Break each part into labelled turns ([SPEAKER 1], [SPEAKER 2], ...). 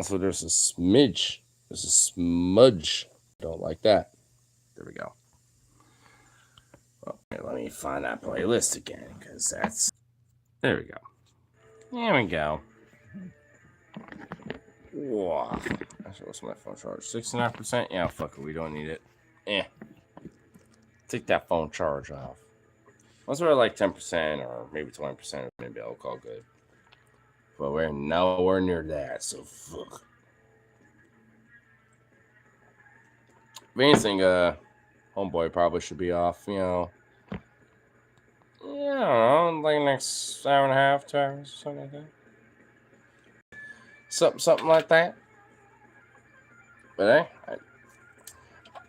[SPEAKER 1] So there's a smidge. There's a smudge. Don't like that. There we go. Okay, let me find that playlist again, because that's. There we go. There we go. Wow. Actually, what's my phone charge? 69%? Yeah, fuck it. We don't need it. Eh. Take that phone charge off. Once we're like 10% or maybe 20%, maybe I'll call good. But we're nowhere near that, so fuck. If anything, homeboy probably should be off, yeah, I don't know, like next hour and a half, 2 hours, something like that. Something like that. But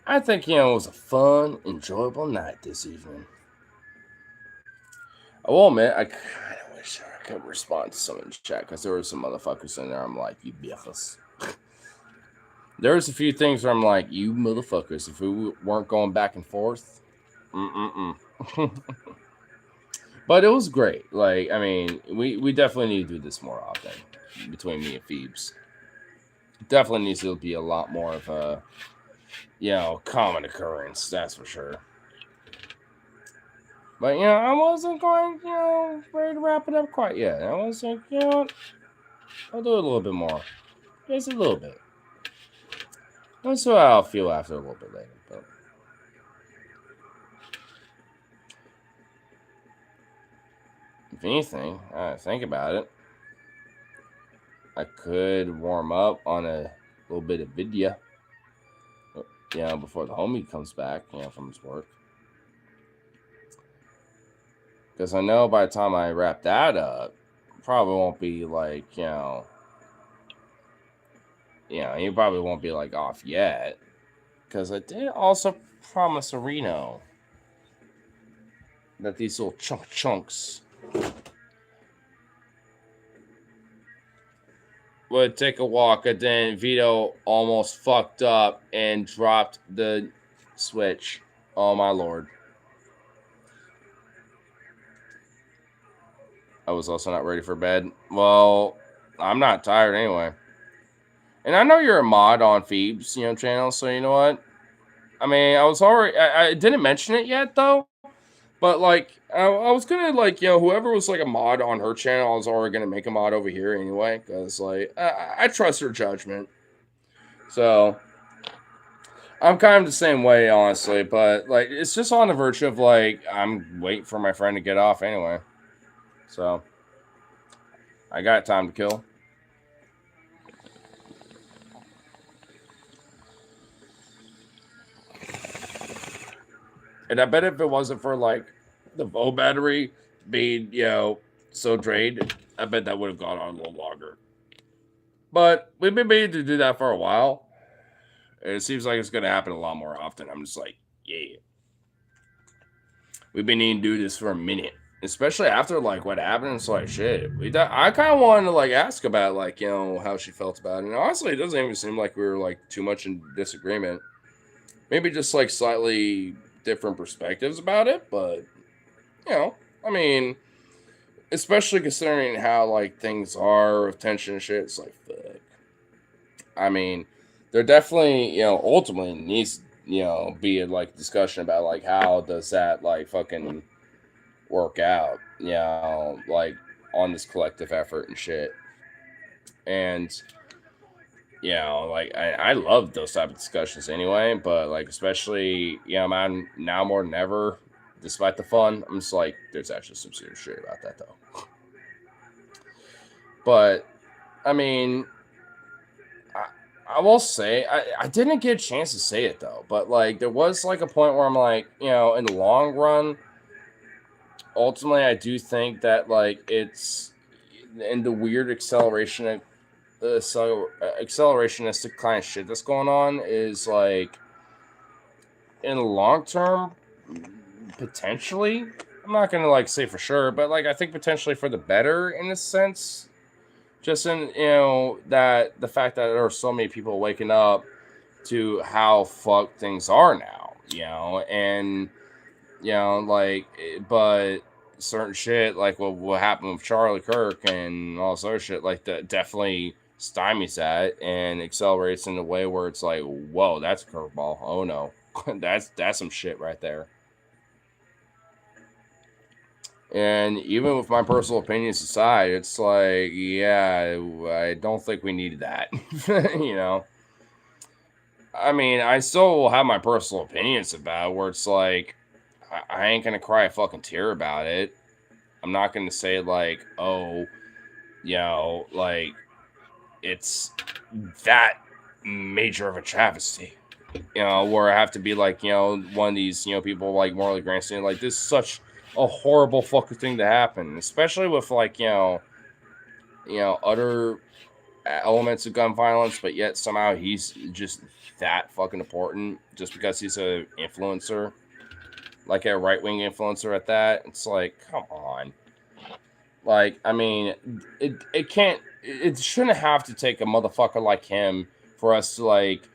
[SPEAKER 1] I think it was a fun, enjoyable night this evening. I will admit, I kind of wish I could respond to some in the chat because there were some motherfuckers in there. I'm like, you bitches. There's a few things where I'm like, you motherfuckers. If we weren't going back and forth, mm. But it was great. Like, I mean, we definitely need to do this more often between me and Phoebes. Definitely needs to be a lot more of a, common occurrence. That's for sure. But I wasn't quite, ready to wrap it up quite yet. I was like, what? I'll do it a little bit more, just a little bit. That's how I'll feel after a little bit later. But if anything, think about it. I could warm up on a little bit of video, before the homie comes back, from his work. Because I know by the time I wrap that up, probably won't be like, he probably won't be like off yet. Because I did also promise Reno that these little chunks would take a walk, and then Vito almost fucked up and dropped the switch. Oh my lord. I was also not ready for bed. Well, I'm not tired anyway. And I know you're a mod on Phoebe's, channel, so you know what? I mean, I didn't mention it yet, though. But, like, I was gonna, like, whoever was, like, a mod on her channel, I was already gonna make a mod over here anyway. Because, like, I trust her judgment. So, I'm kind of the same way, honestly. But, like, it's just on the virtue of, like, I'm waiting for my friend to get off anyway. So, I got time to kill. And I bet if it wasn't for, like, the Vo battery being, so drained, I bet that would have gone on a little longer. But we've been meaning to do that for a while. And it seems like it's going to happen a lot more often. I'm just like, yeah. We've been needing to do this for a minute. Especially after, like, what happened. It's like, shit. I kind of wanted to, like, ask about, like, how she felt about it. And honestly, it doesn't even seem like we were, like, too much in disagreement. Maybe just, like, slightly different perspectives about it. But, I mean, especially considering how, like, things are with tension and shit. It's like, fuck. I mean, there definitely, ultimately needs, be a, like, discussion about, like, how does that, like, fucking work out, like, on this collective effort and shit. And, like, I love those type of discussions anyway, but, like, especially, man, now more than ever, despite the fun, I'm just like, there's actually some serious shit about that, though. But, I mean, I will say, I didn't get a chance to say it, though, but, like, there was, like, a point where I'm like, in the long run, ultimately, I do think that, like, it's in the weird accelerationistic kind of shit that's going on is, like, in the long term, potentially, I'm not gonna, like, say for sure, but, like, I think potentially for the better in a sense. Just in, that the fact that there are so many people waking up to how fucked things are now, and, like, but certain shit, like what happened with Charlie Kirk and all this other shit, like, that definitely stymies that and accelerates in a way where it's like, whoa, that's a curveball. Oh no, that's some shit right there. And even with my personal opinions aside, it's like, yeah, I don't think we needed that. You know, I mean, I still will have my personal opinions about it, where it's like, I ain't gonna cry a fucking tear about it. I'm not gonna say like, oh, you know, like it's that major of a travesty. You know, where I have to be like, you know, one of these, you know, people like Marley Grandstand, like this is such a horrible fucking thing to happen, especially with like, you know, other elements of gun violence, but yet somehow he's just that fucking important just because he's a influencer, like a right wing influencer at that. It's like, come on. Like, I mean, it can't, it shouldn't have to take a motherfucker like him for us to like,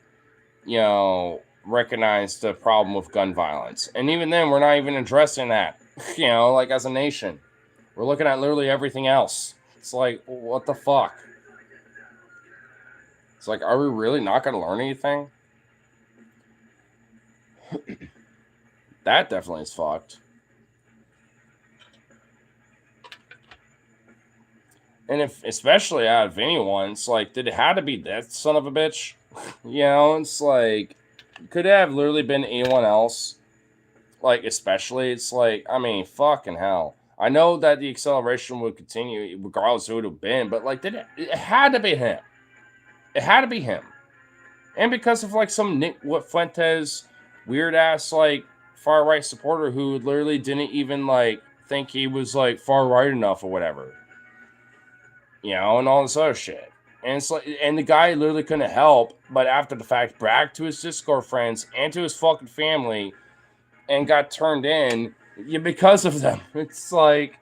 [SPEAKER 1] you know, recognize the problem with gun violence. And even then, we're not even addressing that, you know, like as a nation. We're looking at literally everything else. It's like, what the fuck? It's like, are we really not going to learn anything? That definitely is fucked. And if, especially out of anyone, it's like, did it have to be that son of a bitch? You know, it's like, could it have literally been anyone else? Like, especially, it's like, I mean, fucking hell. I know that the acceleration would continue regardless of who it would have been, but like, it had to be him. It had to be him. And because of like some Nick Fuentes weird ass like far right supporter who literally didn't even like think he was like far right enough or whatever, you know, and all this other shit. And it's like, and the guy literally couldn't help but after the fact brag to his Discord friends and to his fucking family, and got turned in because of them. It's like,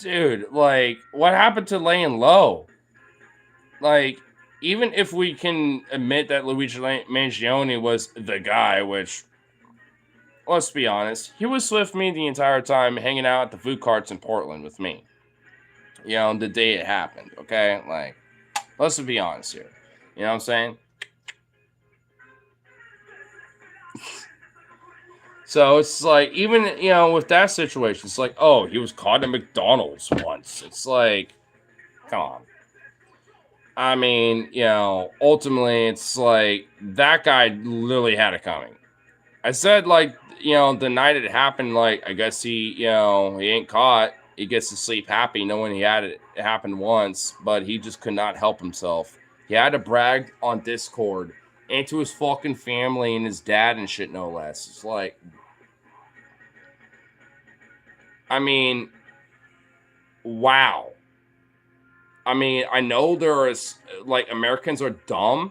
[SPEAKER 1] dude, like, what happened to laying low? Like, even if we can admit that Luigi Mangione was the guy, which, let's be honest, he was with me the entire time, hanging out at the food carts in Portland with me. You know, the day it happened, okay? Like, let's be honest here. You know what I'm saying? So it's like, even, you know, with that situation, it's like, oh, he was caught at McDonald's once. It's like, come on. I mean, you know, ultimately, it's like that guy literally had it coming. I said, like, you know, the night it happened, like, I guess he, you know, he ain't caught. He gets to sleep happy knowing he had it happen once, but he just could not help himself. He had to brag on Discord and to his fucking family and his dad and shit, no less. It's like, I mean, wow. I mean, I know there is, like, Americans are dumb.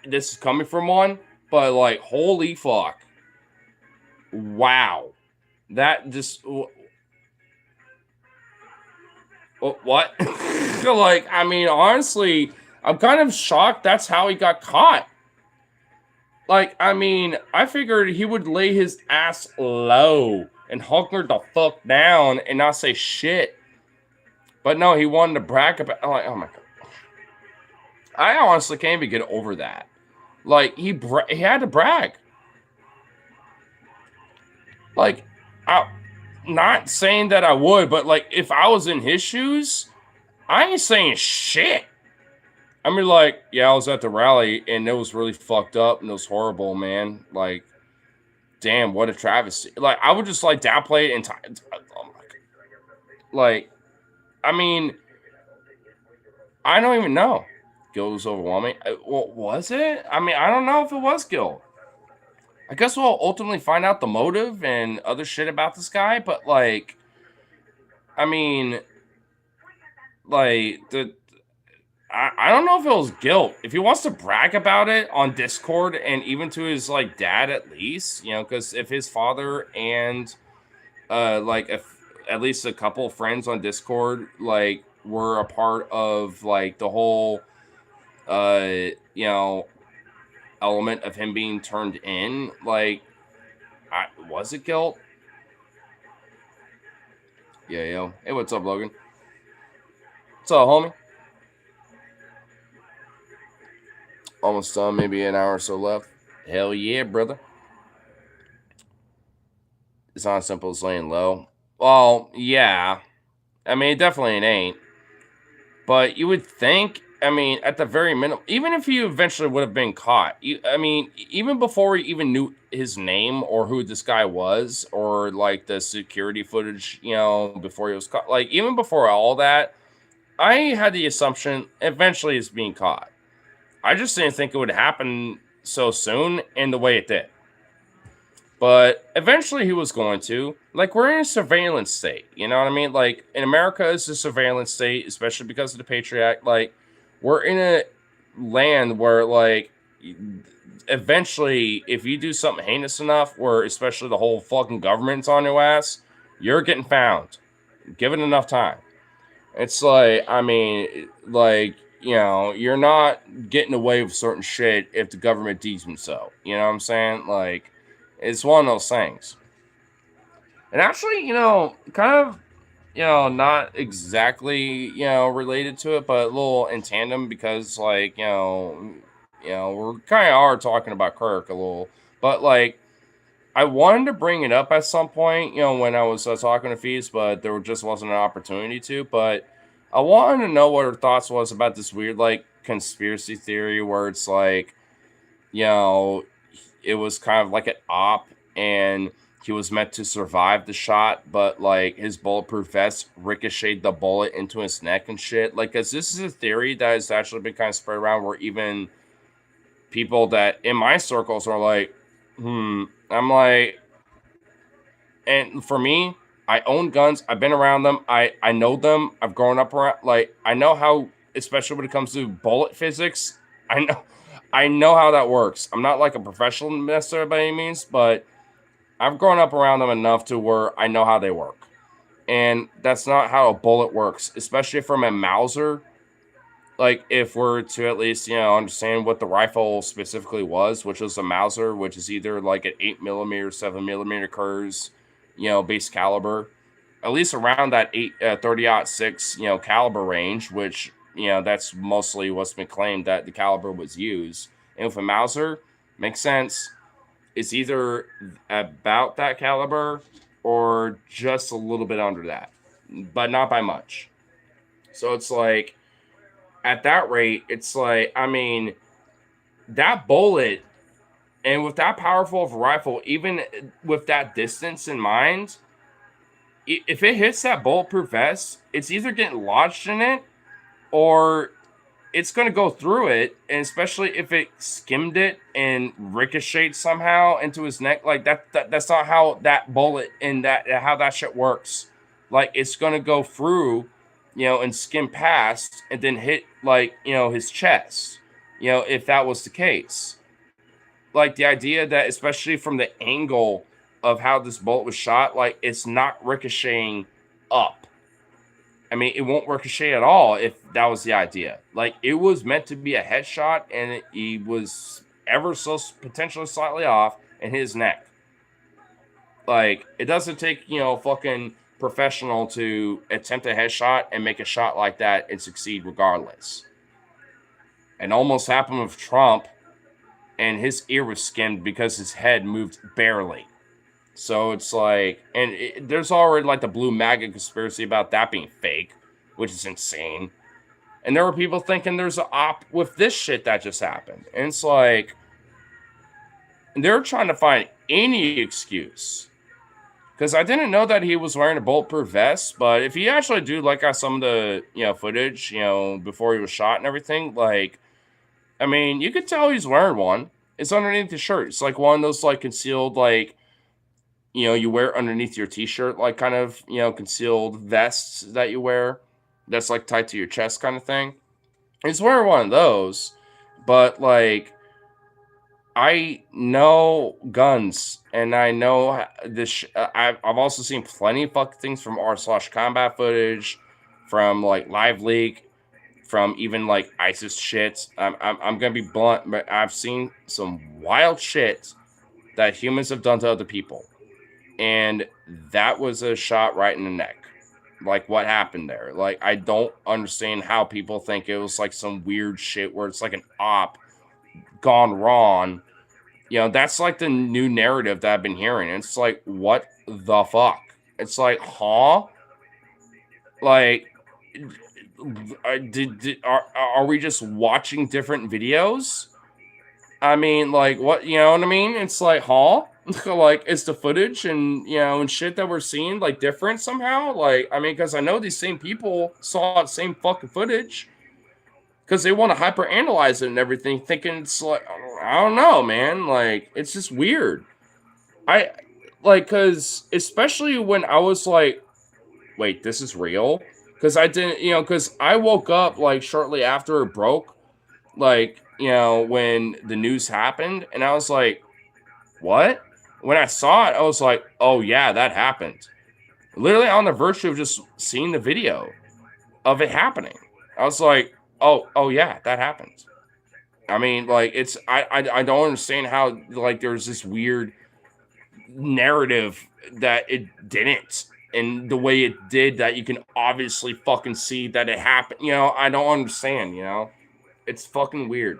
[SPEAKER 1] This is coming from one, but, like, holy fuck. Wow. That just, what? Like, I mean, honestly, I'm kind of shocked that's how he got caught. Like, I mean, I figured he would lay his ass low and hunker the fuck down and not say shit. But no, he wanted to brag about, like, oh my god. I honestly can't even get over that. Like, he had to brag. Like, I'm not saying that I would, but like, if I was in his shoes, I ain't saying shit. I mean, like, yeah, I was at the rally and it was really fucked up and it was horrible, man. Like, damn, what a travesty. Like, I would just like downplay it and oh my god. Like, I mean, I don't even know. Guilt was overwhelming. Well, was it? I mean, I don't know if it was guilt. I guess we'll ultimately find out the motive and other shit about this guy, but like, I mean, like, I don't know if it was guilt. If he wants to brag about it on Discord and even to his like dad at least, you know, because if his father and like if at least a couple of friends on Discord like were a part of like the whole you know, element of him being turned in, like, was it guilt? Yeah, yo. Hey, what's up, Logan? What's up, homie? Almost done. Maybe an hour or so left. Hell yeah, brother. It's not as simple as laying low. Well, yeah. I mean, it definitely ain't. But you would think, I mean, at the very minimum, even if he eventually would have been caught, I mean, even before we even knew his name or who this guy was, or like the security footage, before he was caught, like even before all that, I had the assumption eventually he's being caught. I just didn't think it would happen so soon in the way it did. But eventually he was going to. Like, we're in a surveillance state. You know what I mean? Like, in America, it's a surveillance state, especially because of the Patriot Act. Like, we're in a land where, like, eventually, if you do something heinous enough, where especially the whole fucking government's on your ass, you're getting found. Given enough time. It's like, I mean, like, you're not getting away with certain shit if the government deems them so. You know what I'm saying? Like, it's one of those things. And actually, kind of, not exactly, related to it, but a little in tandem because, like, we're kind of are talking about Kirk a little, but like, I wanted to bring it up at some point, when I was talking to Feast, but there just wasn't an opportunity to. But I wanted to know what her thoughts was about this weird, like, conspiracy theory where it's like, it was kind of like an op and he was meant to survive the shot, but like his bulletproof vest ricocheted the bullet into his neck and shit. Like, cause this is a theory that has actually been kind of spread around where even people that in my circles are like, I'm like, and for me, I own guns. I've been around them. I know them. I've grown up around. Like, I know how, especially when it comes to bullet physics. I know how that works. I'm not like a professional necessarily by any means, but I've grown up around them enough to where I know how they work. And that's not how a bullet works, especially from a Mauser. Like, if we're to at least, understand what the rifle specifically was, which was a Mauser, which is either like an 8mm, 7mm Kurz, base caliber, at least around that 30-06, caliber range, which, that's mostly what's been claimed that the caliber was used. And with a Mauser, makes sense. It's either about that caliber or just a little bit under that, but not by much. So it's like, at that rate, it's like, I mean, that bullet, and with that powerful of a rifle, even with that distance in mind, if it hits that bulletproof vest, it's either getting lodged in it or it's going to go through it. And especially if it skimmed it and ricocheted somehow into his neck, like that's not how that bullet and how that shit works. Like, it's going to go through, and skim past and then hit, like, his chest, if that was the case. Like, the idea that, especially from the angle of how this bullet was shot, like, it's not ricocheting up. I mean, it won't ricochet at all if that was the idea. Like, it was meant to be a headshot, and he was ever so potentially slightly off in his neck. Like, it doesn't take, fucking professional to attempt a headshot and make a shot like that and succeed regardless. And almost happened with Trump, and his ear was skimmed because his head moved barely. So it's like, and there's already like the blue MAGA conspiracy about that being fake, which is insane. And there were people thinking there's an op with this shit that just happened. And it's like, they're trying to find any excuse. Because I didn't know that he was wearing a bulletproof vest, but if you actually do like some of the, footage, before he was shot and everything, like, I mean, you could tell he's wearing one. It's underneath the shirt. It's like one of those like concealed, like, you wear underneath your t-shirt, like kind of, concealed vests that you wear. That's like tied to your chest kind of thing. He's wearing one of those, but like, I know guns, and I know this. I've also seen plenty of fucking things from r/combat footage, from like Live Leak, from even like ISIS shit. I'm gonna be blunt, but I've seen some wild shit that humans have done to other people, and that was a shot right in the neck. Like, what happened there? Like, I don't understand how people think it was like some weird shit where it's like an op gone wrong. You know, that's like the new narrative that I've been hearing. It's like, what the fuck? It's like, huh? Like, are we just watching different videos? I mean, like, what, you know what I mean? It's like, huh? Like, is the footage and, you know, and shit that we're seeing, like, different somehow? Like, I mean, because I know these same people saw the same fucking footage because they want to hyper analyze it and everything, thinking it's like, I don't know, man. Like, it's just weird. I, like, because especially when I was like, wait, this is real? Because I didn't, you know, because I woke up, like, shortly after it broke, like, you know, when the news happened, and I was like, what? When I saw it, I was like, oh yeah, that happened. Literally on the verge of just seeing the video of it happening. I was like, oh yeah, that happened. I mean, like, it's I don't understand how, like, there's this weird narrative that it didn't, and the way it did, that you can obviously fucking see that it happened. You know, I don't understand, you know? It's fucking weird.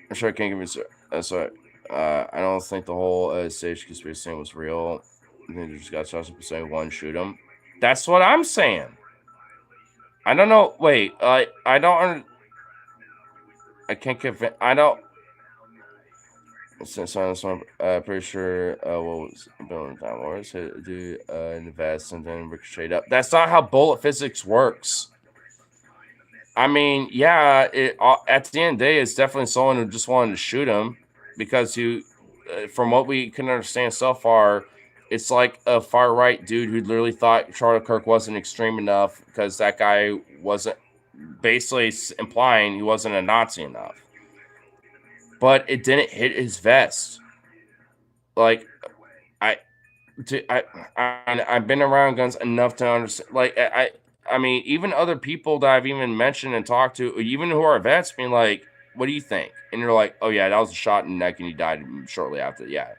[SPEAKER 1] I'm sure I can't give you. Sorry. I don't think the whole stage conspiracy thing was real. They just got shots for saying one shoot him. That's what I'm saying. I don't know. Wait, I don't. I can't convince. I don't. Since I'm pretty sure what was Bill Time Wars do invest and then ricochet up. That's not how bullet physics works. I mean, yeah, at the end of the day, it's definitely someone who just wanted to shoot him because from what we can understand so far, it's like a far right dude who literally thought Charlie Kirk wasn't extreme enough because that guy wasn't, basically implying he wasn't a Nazi enough. But it didn't hit his vest. Like, I've been around guns enough to understand. Like, I mean, even other people that I've even mentioned and talked to, even who are vets, being like, "What do you think?" And you're like, "Oh yeah, that was a shot in the neck, and he died shortly after." Yeah,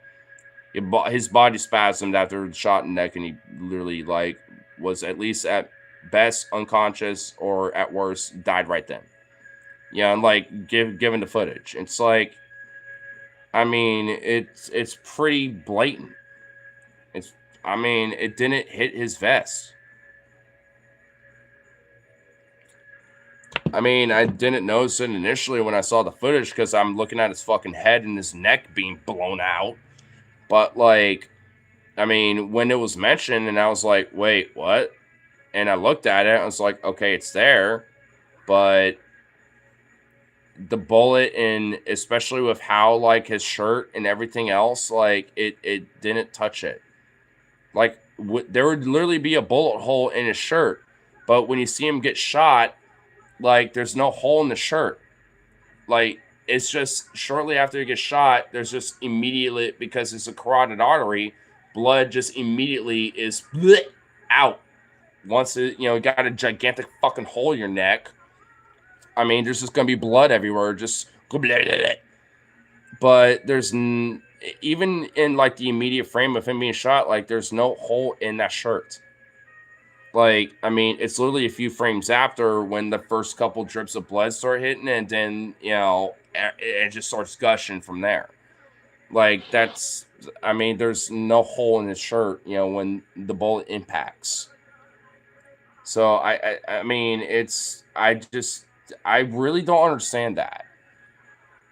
[SPEAKER 1] his body spasmed after a shot in the neck, and he literally, like, was at least at best unconscious, or at worst died right then. Yeah, and like, given the footage, it's like, I mean, it's pretty blatant. I mean, it didn't hit his vest. I mean, I didn't notice it initially when I saw the footage because I'm looking at his fucking head and his neck being blown out. But, like, I mean, when it was mentioned and I was like, wait, what? And I looked at it, I was like, okay, it's there. But the bullet, and especially with how, like, his shirt and everything else, like, it didn't touch it. Like, there would literally be a bullet hole in his shirt. But when you see him get shot, like, there's no hole in the shirt. Like, it's just shortly after he gets shot, there's just immediately, because it's a carotid artery, blood just immediately is out. Once it, you know, got a gigantic fucking hole in your neck, I mean, there's just gonna be blood everywhere. Just but there's even in, like, the immediate frame of him being shot, like, there's no hole in that shirt. Like, I mean, it's literally a few frames after when the first couple drips of blood start hitting, and then, you know, it just starts gushing from there. Like, that's, I mean, there's no hole in his shirt, you know, when the bullet impacts. So I mean, I really don't understand that.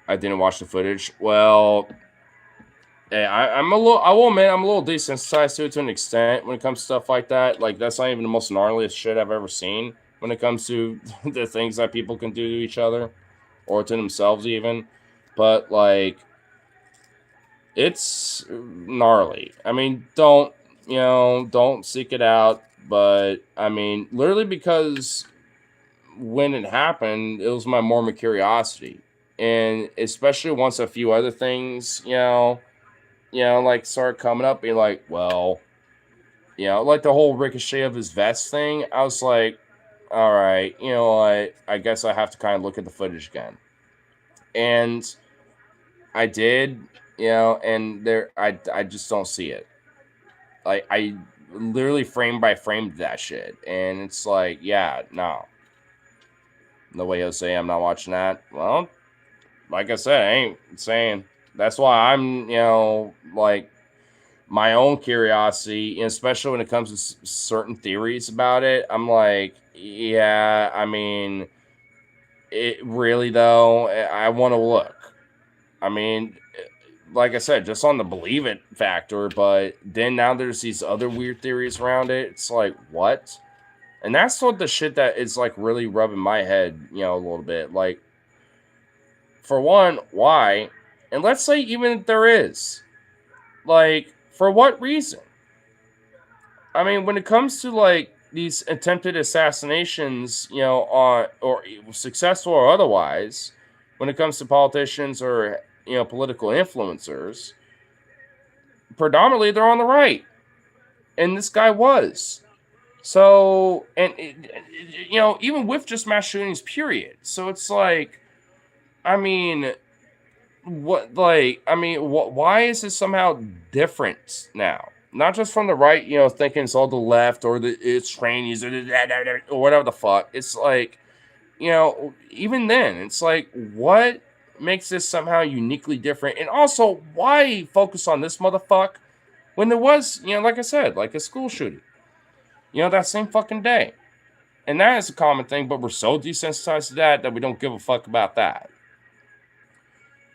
[SPEAKER 1] I didn't watch the footage. Well, I'm a little, I will admit, I'm a little desensitized to it to an extent when it comes to stuff like that. Like, that's not even the most gnarliest shit I've ever seen when it comes to the things that people can do to each other or to themselves, even. But, like, it's gnarly. I mean, don't seek it out. But, I mean, literally, because when it happened, it was my morbid curiosity. And especially once a few other things, like, start coming up, be like, well, like the whole ricochet of his vest thing. I was like, all right, you know what? I guess I have to kind of look at the footage again. And I did, and I just don't see it. Like, I literally frame by framed that shit. And it's like, yeah, no. The way he'll say I'm not watching that. Well, like I said, I ain't saying. That's why I'm, like my own curiosity, especially when it comes to certain theories about it. I'm like, yeah, I mean, it really though. I want to look. I mean, like I said, just on the believe it factor, but then now there's these other weird theories around it. It's like, what? And that's what the shit that is like really rubbing my head, a little bit. Like, for one, why? And let's say even if there is, like, for what reason? I mean, when it comes to like these attempted assassinations, on or successful or otherwise, when it comes to politicians or political influencers, predominantly they're on the right, and this guy was. So, and even with just mass shootings, period. So it's like, I mean, what, like, I mean, why is this somehow different now? Not just from the right, thinking it's all the left or it's trainees or whatever the fuck. It's like, even then, it's like, what makes this somehow uniquely different? And also, why focus on this motherfucker when there was, like I said, like a school shooting, that same fucking day? And that is a common thing, but we're so desensitized to that we don't give a fuck about that.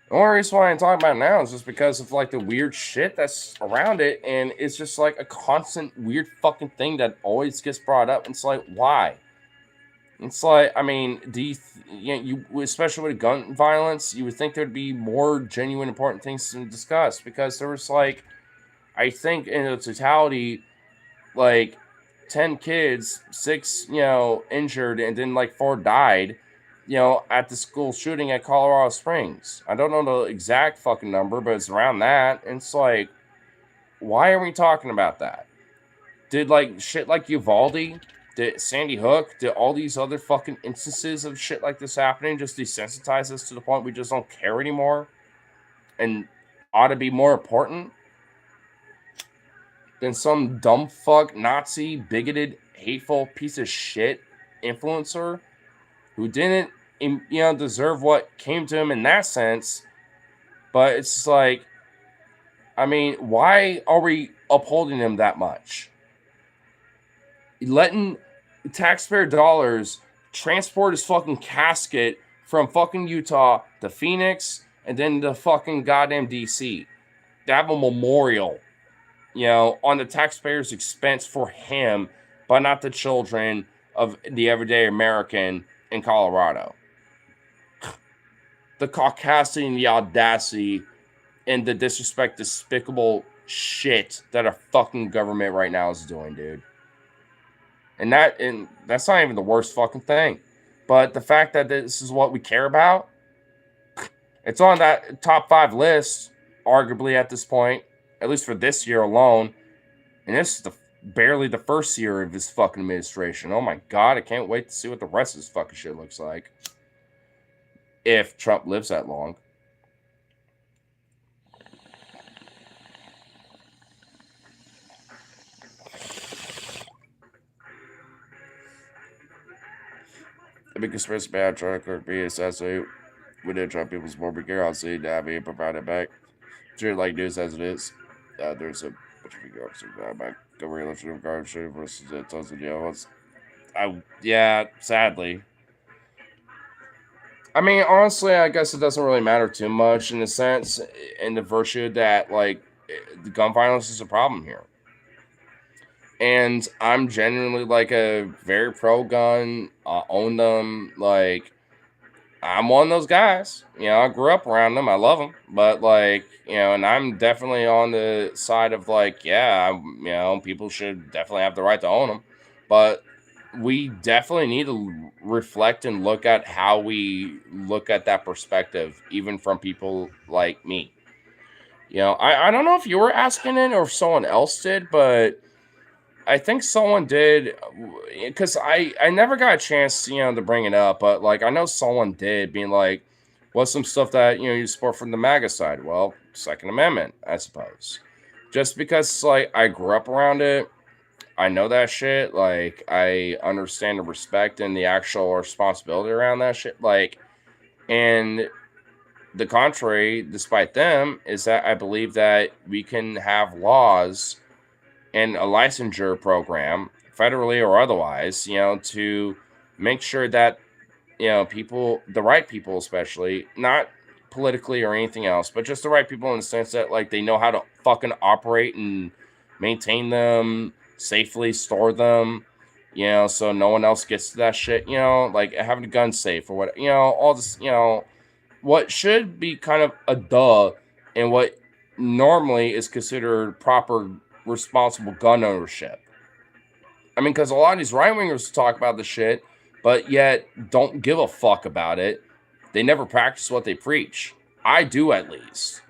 [SPEAKER 1] The only reason why I'm talking about it now is just because of like the weird shit that's around it, and it's just like a constant weird fucking thing that always gets brought up. It's like, why? It's like, I mean, do you especially with gun violence, you would think there'd be more genuine, important things to discuss, because there was like, I think in the totality, like 10 kids, 6, injured, and then like 4 died, at the school shooting at Colorado Springs. I don't know the exact fucking number, but it's around that. And it's like, why are we talking about that? Did like shit like Uvalde, did Sandy Hook, did all these other fucking instances of shit like this happening just desensitize us to the point we just don't care anymore and ought to be more important than some dumb fuck, Nazi, bigoted, hateful piece of shit influencer who didn't, deserve what came to him in that sense? But it's like, I mean, why are we upholding him that much? Letting taxpayer dollars transport his fucking casket from fucking Utah to Phoenix and then to fucking goddamn DC to have a memorial, on the taxpayers' expense for him, but not the children of the everyday American in Colorado. The caucasity, the audacity, and the disrespect, despicable shit that our fucking government right now is doing, dude. And that's not even the worst fucking thing. But the fact that this is what we care about, it's on that top 5 list, arguably at this point, at least for this year alone. And this is barely the first year of this fucking administration. Oh my God, I can't wait to see what the rest of this fucking shit looks like. If Trump lives that long. The big conspiracy bad Trump could be assassinated. We did Trump people's more curiosity to have it provided back. Treat like news as it is. There's a bunch of figure back. The re-election of Garden versus tons of yellows. Yeah, sadly. I mean, honestly, I guess it doesn't really matter too much in the sense, in the virtue that, like, the gun violence is a problem here. And I'm genuinely, like, a very pro-gun, own them, like, I'm one of those guys. I grew up around them. I love them. But, like, and I'm definitely on the side of, like, yeah, people should definitely have the right to own them. But we definitely need to reflect and look at how we look at that perspective, even from people like me. I don't know if you were asking it or if someone else did, but I think someone did, because I never got a chance, to bring it up, but like I know someone did, being like, what's some stuff that you support from the MAGA side? Well, Second Amendment, I suppose. Just because like I grew up around it, I know that shit. Like, I understand the respect and the actual responsibility around that shit. Like, and the contrary, despite them, is that I believe that we can have laws and a licensure program, federally or otherwise, to make sure that, people, the right people, especially, not politically or anything else, but just the right people in the sense that, like, they know how to fucking operate and maintain them safely, store them, so no one else gets to that shit, like having a gun safe or what, all this, what should be kind of a duh and what normally is considered proper responsible gun ownership. I mean, because a lot of these right wingers talk about the shit, but yet don't give a fuck about it. They never practice what they preach. I do, at least.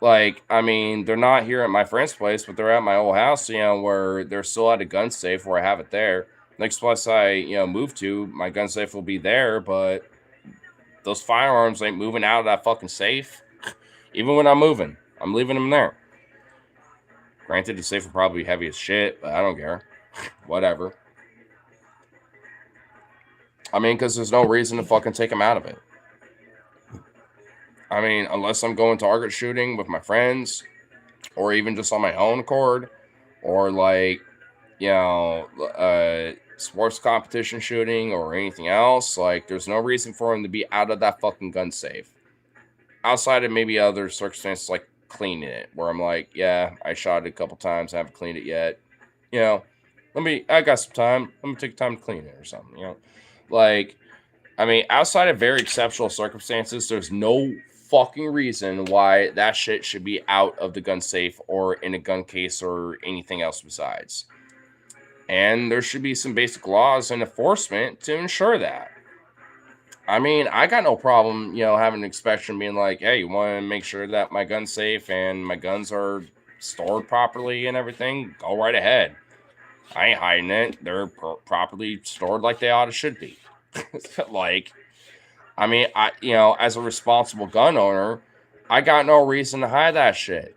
[SPEAKER 1] Like, I mean, they're not here at my friend's place, but they're at my old house, where they're still at a gun safe where I have it there. Next place I, move to, my gun safe will be there, but those firearms ain't moving out of that fucking safe. Even when I'm moving, I'm leaving them there. Granted, the safe will probably be heavy as shit, but I don't care. Whatever. I mean, because there's no reason to fucking take them out of it. I mean, unless I'm going target shooting with my friends, or even just on my own accord, or like, sports competition shooting or anything else, like, there's no reason for him to be out of that fucking gun safe. Outside of maybe other circumstances like cleaning it, where I'm like, yeah, I shot it a couple times, I haven't cleaned it yet. I got some time. Let me take time to clean it or something, Like, I mean, outside of very exceptional circumstances, there's no fucking reason why that shit should be out of the gun safe or in a gun case or anything else besides. And there should be some basic laws and enforcement to ensure that. I mean, I got no problem, having an inspection being like, hey, you want to make sure that my gun's safe and my guns are stored properly and everything? Go right ahead. I ain't hiding it. They're properly stored like they ought to should be. Like, I mean, as a responsible gun owner, I got no reason to hide that shit.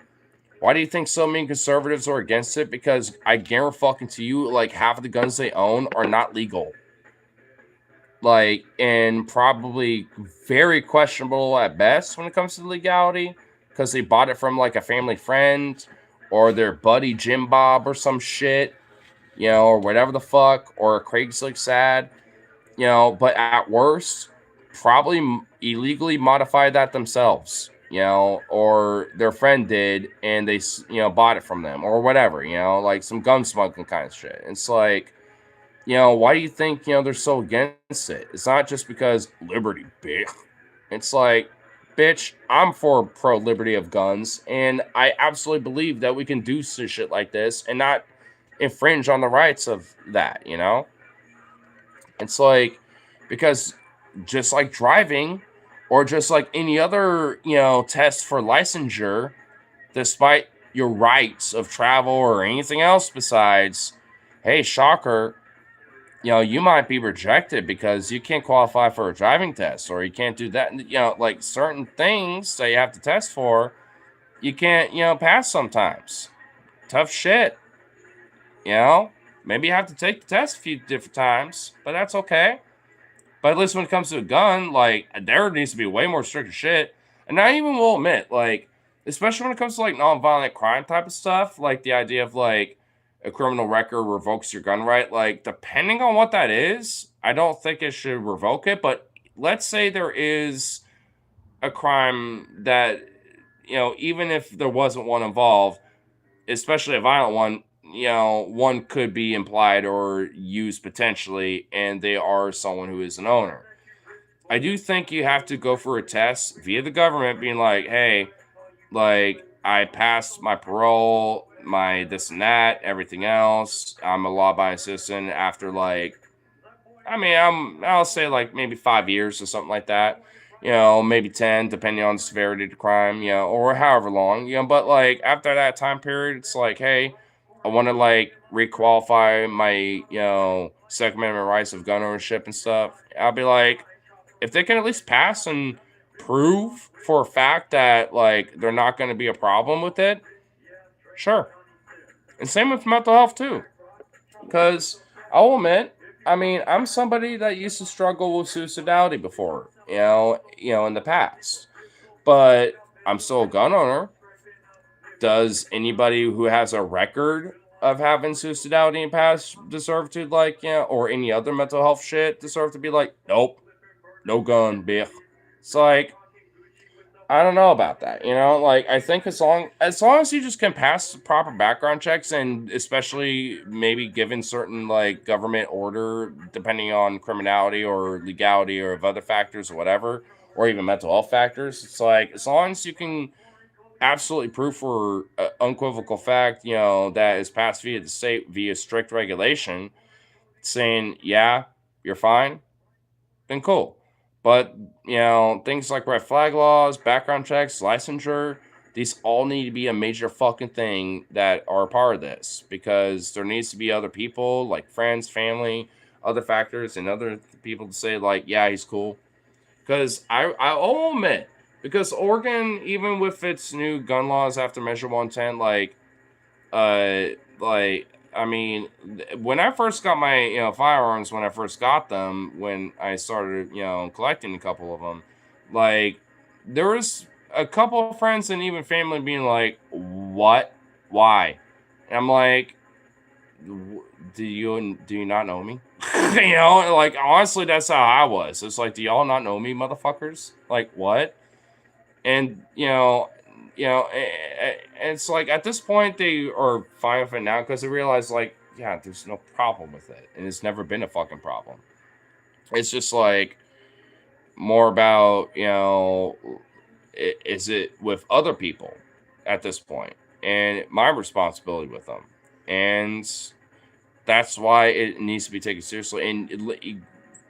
[SPEAKER 1] Why do you think so many conservatives are against it? Because I guarantee you, like, half of the guns they own are not legal. Like, and probably very questionable at best when it comes to the legality, because they bought it from like a family friend or their buddy Jim Bob or some shit, or whatever the fuck, or a Craigslist ad, but at worst, probably illegally modified that themselves, or their friend did and they, bought it from them or whatever, like some gun smuggling kind of shit. It's like, why do you think, they're so against it? It's not just because liberty, bitch. It's like, bitch, I'm for pro-liberty of guns, and I absolutely believe that we can do shit like this and not infringe on the rights of that, It's like, because just like driving or just like any other, test for licensure, despite your rights of travel or anything else besides, hey, shocker, you might be rejected because you can't qualify for a driving test, or you can't do that. Like certain things that you have to test for, you can't, pass sometimes. Tough shit. Maybe you have to take the test a few different times, but that's okay. But at least when it comes to a gun, like, there needs to be way more strict shit. And I even will admit, like, especially when it comes to like nonviolent crime type of stuff, like the idea of like a criminal record revokes your gun right, like, depending on what that is, I don't think it should revoke it. But let's say there is a crime that, even if there wasn't one involved, especially a violent one, one could be implied or used potentially, and they are someone who is an owner. I do think you have to go for a test via the government being like, hey, like, I passed my parole, my this and that, everything else. I'm a law-abiding citizen after, like, I mean, I'll say like maybe 5 years or something like that. Maybe 10, depending on the severity of the crime, or however long, but like after that time period, it's like, hey, I want to like requalify my, Second Amendment rights of gun ownership and stuff. I'll be like, if they can at least pass and prove for a fact that like they're not going to be a problem with it, sure. And same with mental health too. Because I'll admit, I mean, I'm somebody that used to struggle with suicidality before, in the past. But I'm still a gun owner. Does anybody who has a record of having suicidality in the past deserve to or any other mental health shit deserve to be like, nope, no gun, bitch? It's like, I don't know about that. Like, I think as long as you just can pass the proper background checks, and especially maybe given certain like government order, depending on criminality or legality or of other factors or whatever, or even mental health factors, it's like as long as you can absolutely prove for unequivocal fact, that is passed via the state via strict regulation, saying, yeah, you're fine, then cool. But, things like red flag laws, background checks, licensure, these all need to be a major fucking thing that are a part of this, because there needs to be other people like friends, family, other factors, and other people to say, like, yeah, he's cool. Because I'll admit, because Oregon, even with its new gun laws after Measure 110, uh, I mean, when I first got my firearms, when I first got them, when I started collecting a couple of them, like there was a couple of friends and even family being like, "What? Why?" And I'm like, Do you not know me?" Like honestly, that's how I was. It's like, do y'all not know me, motherfuckers? Like what? And it's like at this point they are fine with it now because they realize like, yeah, there's no problem with it, and it's never been a fucking problem. It's just like more about is it with other people at this point, and my responsibility with them, and that's why it needs to be taken seriously, and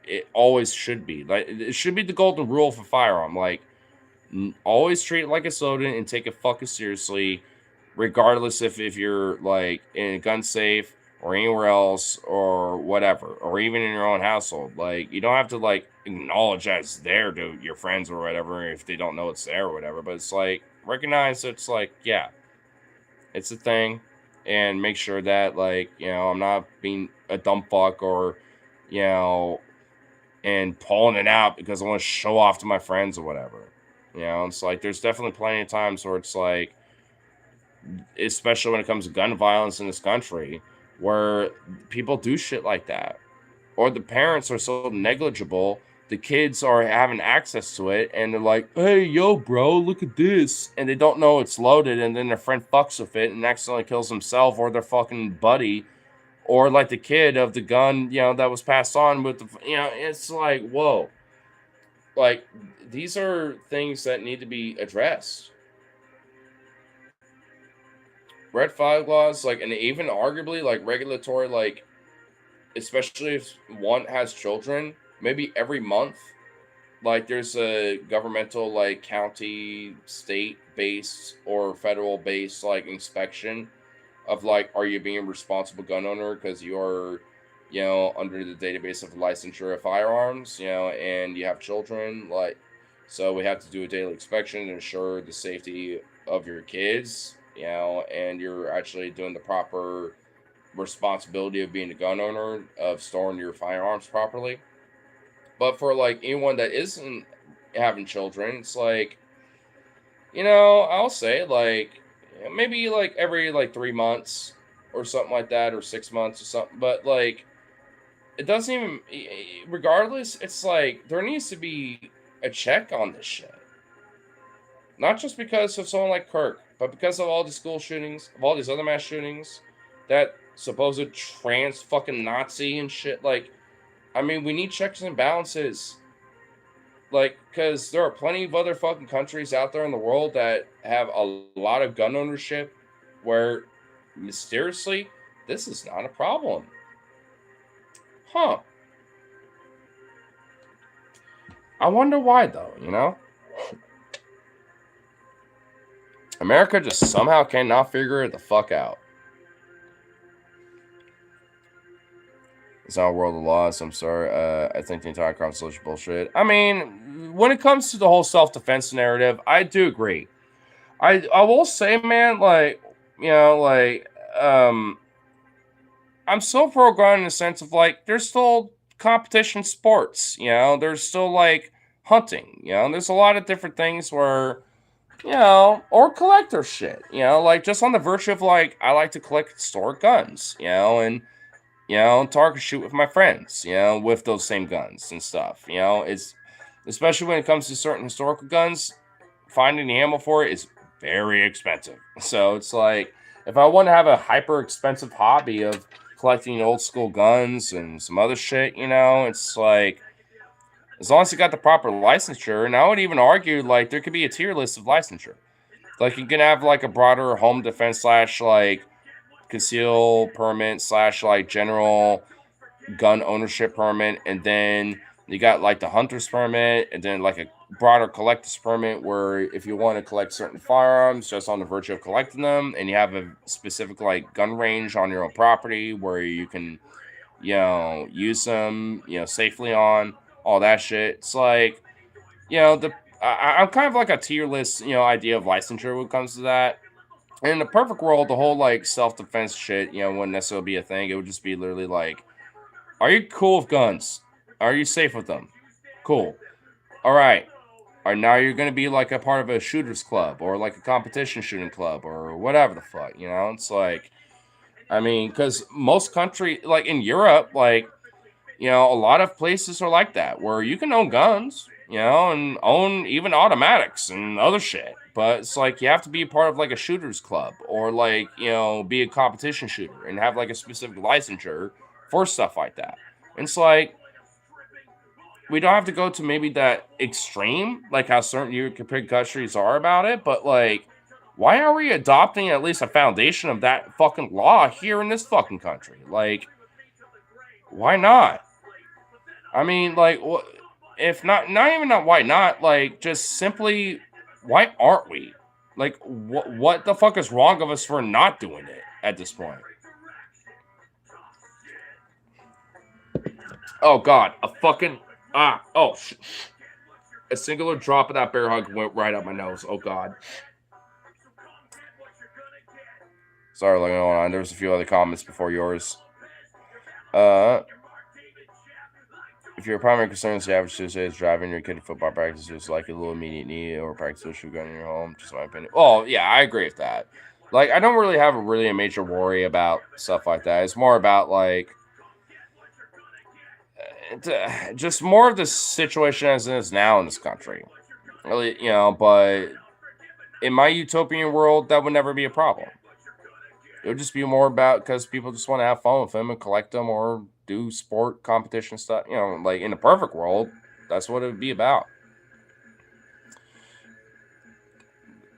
[SPEAKER 1] it always should be. Like it should be the golden rule for firearm. Like always treat it like a soda and take it fucking seriously, regardless if you're like in a gun safe or anywhere else or whatever, or even in your own household. Like you don't have to like acknowledge that it's there to your friends or whatever if they don't know it's there or whatever. But it's like recognize it's like, yeah, it's a thing, and make sure that like I'm not being a dumb fuck or you know and pulling it out because I want to show off to my friends or whatever. It's like there's definitely plenty of times where it's like, especially when it comes to gun violence in this country, where people do shit like that, or the parents are so negligible, the kids are having access to it, and they're like, "Hey, yo, bro, look at this," and they don't know it's loaded, and then their friend fucks with it and accidentally kills himself or their fucking buddy, or like the kid of the gun, that was passed on with it's like, whoa, like these are things that need to be addressed. Red flag laws, like, and even arguably like regulatory, like, especially if one has children, maybe every month, like there's a governmental like county, state based or federal based like inspection of like, are you being a responsible gun owner because you're under the database of licensure of firearms, and you have children, like, so we have to do a daily inspection to ensure the safety of your kids, and you're actually doing the proper responsibility of being a gun owner, of storing your firearms properly. But for like anyone that isn't having children, it's like, I'll say like maybe like every like 3 months or something like that, or 6 months or something. But like it doesn't even, regardless, it's like there needs to be a check on this shit. Not just because of someone like Kirk, but because of all the school shootings, of all these other mass shootings, that supposed trans fucking Nazi and shit. Like, I mean, we need checks and balances. Like, because there are plenty of other fucking countries out there in the world that have a lot of gun ownership where mysteriously this is not a problem. Huh. I wonder why, though. America just somehow cannot figure it the fuck out. It's not a world of laws. I'm sorry. I think the entire conversation is bullshit. I mean, when it comes to the whole self-defense narrative, I do agree. I will say, man, like, like, I'm so pro gun in the sense of like there's still competition sports, there's still like hunting, there's a lot of different things where, or collector shit, like just on the virtue of like I like to collect historic guns, and target shoot with my friends, with those same guns and stuff, it's especially when it comes to certain historical guns, finding the ammo for it is very expensive. So it's like if I want to have a hyper expensive hobby of collecting old school guns and some other shit, it's like as long as you got the proper licensure, and I would even argue like there could be a tier list of licensure. Like you can have like a broader home defense slash like conceal permit slash like general gun ownership permit, and then you got like the hunter's permit, and then like a broader collector's permit where if you want to collect certain firearms just on the virtue of collecting them, and you have a specific like gun range on your own property where you can use them safely on all that shit. It's like the I'm kind of like a tier list idea of licensure when it comes to that. In the perfect world, the whole like self-defense shit wouldn't necessarily be a thing. It would just be literally like, are you cool with guns? Are you safe with them? Cool. All right. All right, now you're going to be like a part of a shooters club or like a competition shooting club or whatever the fuck, It's like, I mean, because most country, like in Europe, like, a lot of places are like that where you can own guns, and own even automatics and other shit. But it's like you have to be a part of like a shooters club or like, be a competition shooter and have like a specific licensure for stuff like that. And it's like, we don't have to go to maybe that extreme, like how certain European countries are about it, but like, why are we adopting at least a foundation of that fucking law here in this fucking country? Like, why not? I mean, like, if not even not why not, like, just simply, why aren't we? Like, what the fuck is wrong of us for not doing it at this point? Oh god, a fucking a singular drop of that bear hug went right up my nose. Oh god. Sorry, looking on. There was a few other comments before yours. If your primary concern is the average Tuesday is driving your kid to football practice, there's like a little immediate need or practice with gun in your home. Just my opinion. Oh yeah, I agree with that. Like, I don't really have a major worry about stuff like that. It's more about like just more of the situation as it is now in this country. Really, but in my utopian world, that would never be a problem. It would just be more about because people just want to have fun with them and collect them or do sport competition stuff. Like in the perfect world, that's what it would be about.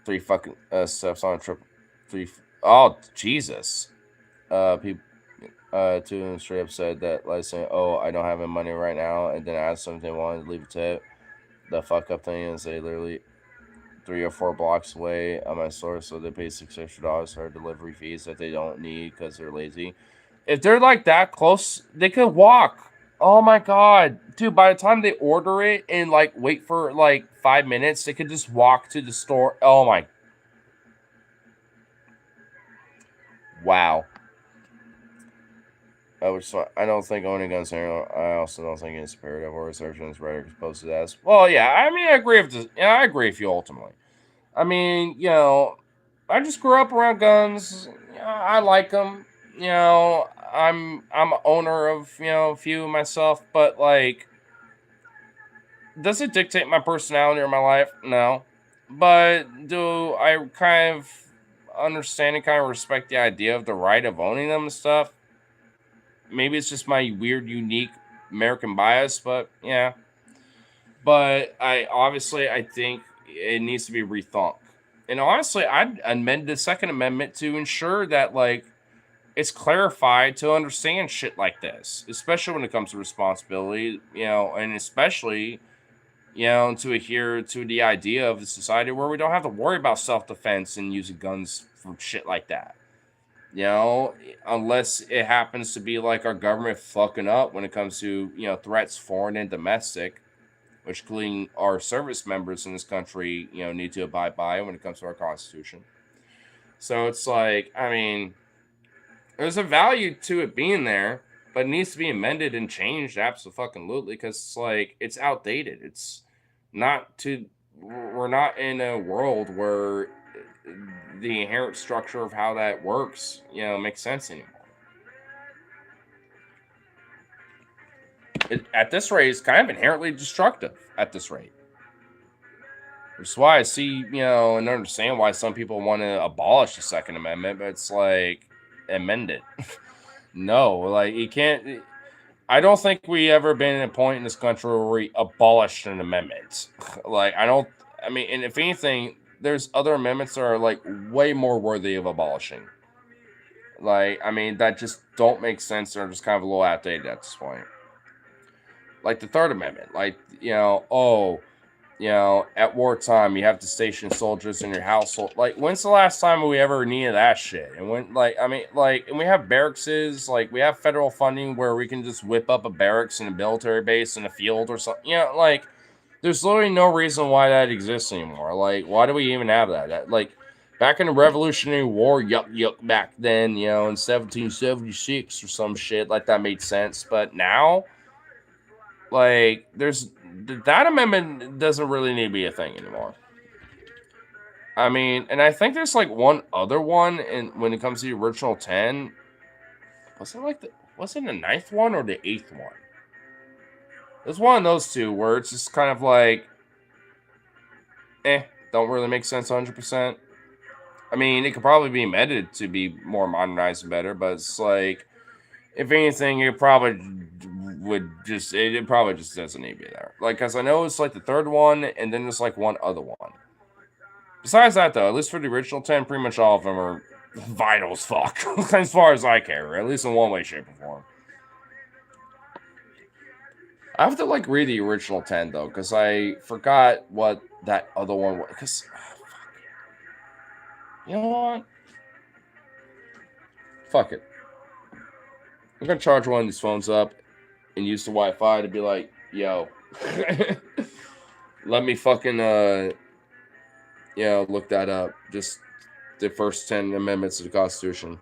[SPEAKER 1] 3 fucking steps on a trip. 3. Oh Jesus. People. Two of them straight up said that, like saying, "Oh, I don't have any money right now," and then asked them if they wanted to leave a tip. The fuck up thing is they literally 3 or 4 blocks away on my store, so they pay $6 for delivery fees that they don't need because they're lazy. If they're like that close, they could walk. Oh my god, dude! By the time they order it and like wait for like 5 minutes, they could just walk to the store. Oh my! Wow. I don't think owning guns here. I also don't think it's imperative or assertion is rhetoric supposed to as. Well, yeah, I mean, I agree with this. Yeah, I agree with you ultimately. I mean, I just grew up around guns. I like them. I'm an owner of a few myself, but like, does it dictate my personality or my life? No, but do I kind of understand and kind of respect the idea of the right of owning them and stuff? Maybe it's just my weird, unique American bias, but yeah. But I think it needs to be rethought. And honestly, I'd amend the Second Amendment to ensure that like it's clarified to understand shit like this, especially when it comes to responsibility, and especially to adhere to the idea of the society where we don't have to worry about self defense and using guns for shit like that. Unless it happens to be like our government fucking up when it comes to threats foreign and domestic, which including our service members in this country need to abide by when it comes to our constitution. So it's like, I mean, There's a value to it being there, but it needs to be amended and changed absolutely because it's like it's outdated. It's not to. We're not in a world where the inherent structure of how that works, makes sense anymore. At this rate, it's kind of inherently destructive at this rate. Which is why I see, and understand why some people want to abolish the Second Amendment, but it's like, amend it. No, like, you can't. I don't think we ever been at a point in this country where we abolished an amendment. Like, I mean, and if anything, there's other amendments that are like way more worthy of abolishing. Like, I mean, that just don't make sense. They're just kind of a little outdated at this point. Like the Third Amendment, like, at wartime, you have to station soldiers in your household. Like, when's the last time we ever needed that shit? And when, like, I mean, like, and we have barracks, like, we have federal funding where we can just whip up a barracks in a military base in a field or something. Like, there's literally no reason why that exists anymore. Like, why do we even have that? Like, back in the Revolutionary War, yuck, back then, in 1776 or some shit, like, that made sense. But now, like, that amendment doesn't really need to be a thing anymore. I mean, and I think there's like one other one, and when it comes to the original 10, was it the ninth one or the eighth one? There's one of those two where it's just kind of like, don't really make sense 100%. I mean, it could probably be amended to be more modernized and better, but it's like, if anything, it probably just doesn't need to be there. Like, because I know it's like the third one, and then there's like one other one. Besides that, though, at least for the original 10, pretty much all of them are vital as fuck, as far as I care, at least in one way, shape, or form. I have to like read the original 10 though, because I forgot what that other one was. Because, you know what? Fuck it. I'm gonna charge one of these phones up and use the Wi-Fi to be like, yo, let me fucking look that up. Just the first 10 amendments to the Constitution.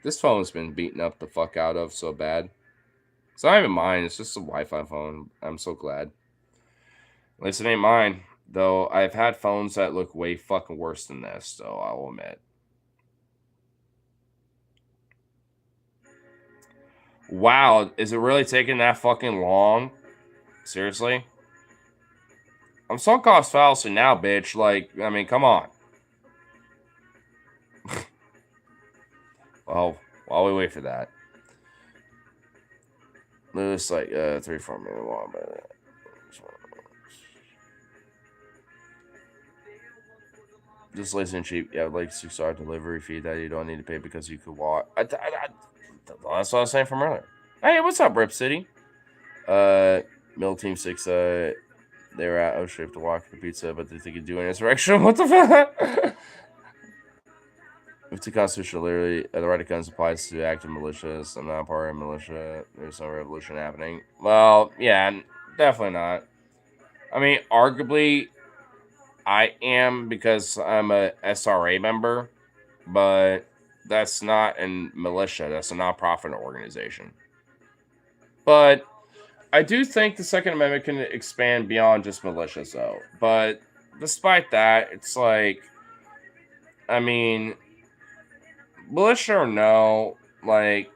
[SPEAKER 1] This phone's been beaten up the fuck out of so bad. It's not even mine. It's just a Wi-Fi phone. I'm so glad. At least it ain't mine. Though I've had phones that look way fucking worse than this, though, I'll admit. Wow, is it really taking that fucking long? Seriously? I'm sunk cost fallacy now, bitch. Like, I mean, come on. Well, while we wait for that. It's like 3-4 minute long, but just listen cheap. Yeah, like $6 delivery fee that you don't need to pay because you could walk. That's what I was saying from earlier. Hey, what's up, Rip City? Middle Team 6, they were at Ostrip to walk the pizza, but they think you're doing insurrection. What the fuck? If the Constitution literally, the right of guns applies to active militias, I'm not part of a militia. There's no revolution happening. Well, yeah, definitely not. I mean, arguably, I am because I'm a SRA member, but that's not a militia. That's a nonprofit organization. But I do think the Second Amendment can expand beyond just militias, though. But despite that, it's like, I mean, militia or no, like,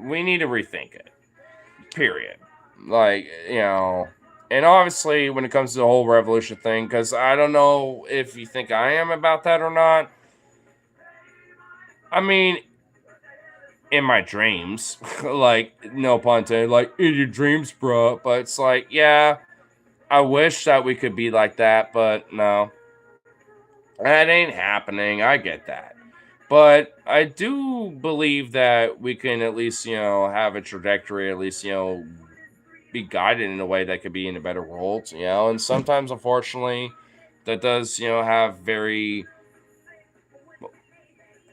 [SPEAKER 1] we need to rethink it. Period. Like, and obviously when it comes to the whole revolution thing, because I don't know if you think I am about that or not. I mean, in my dreams, like, no pun intended, like, in your dreams, bro. But it's like, yeah, I wish that we could be like that, but no. That ain't happening. I get that. But I do believe that we can at least, have a trajectory, at least, be guided in a way that could be in a better world, and sometimes, unfortunately, that does, have very.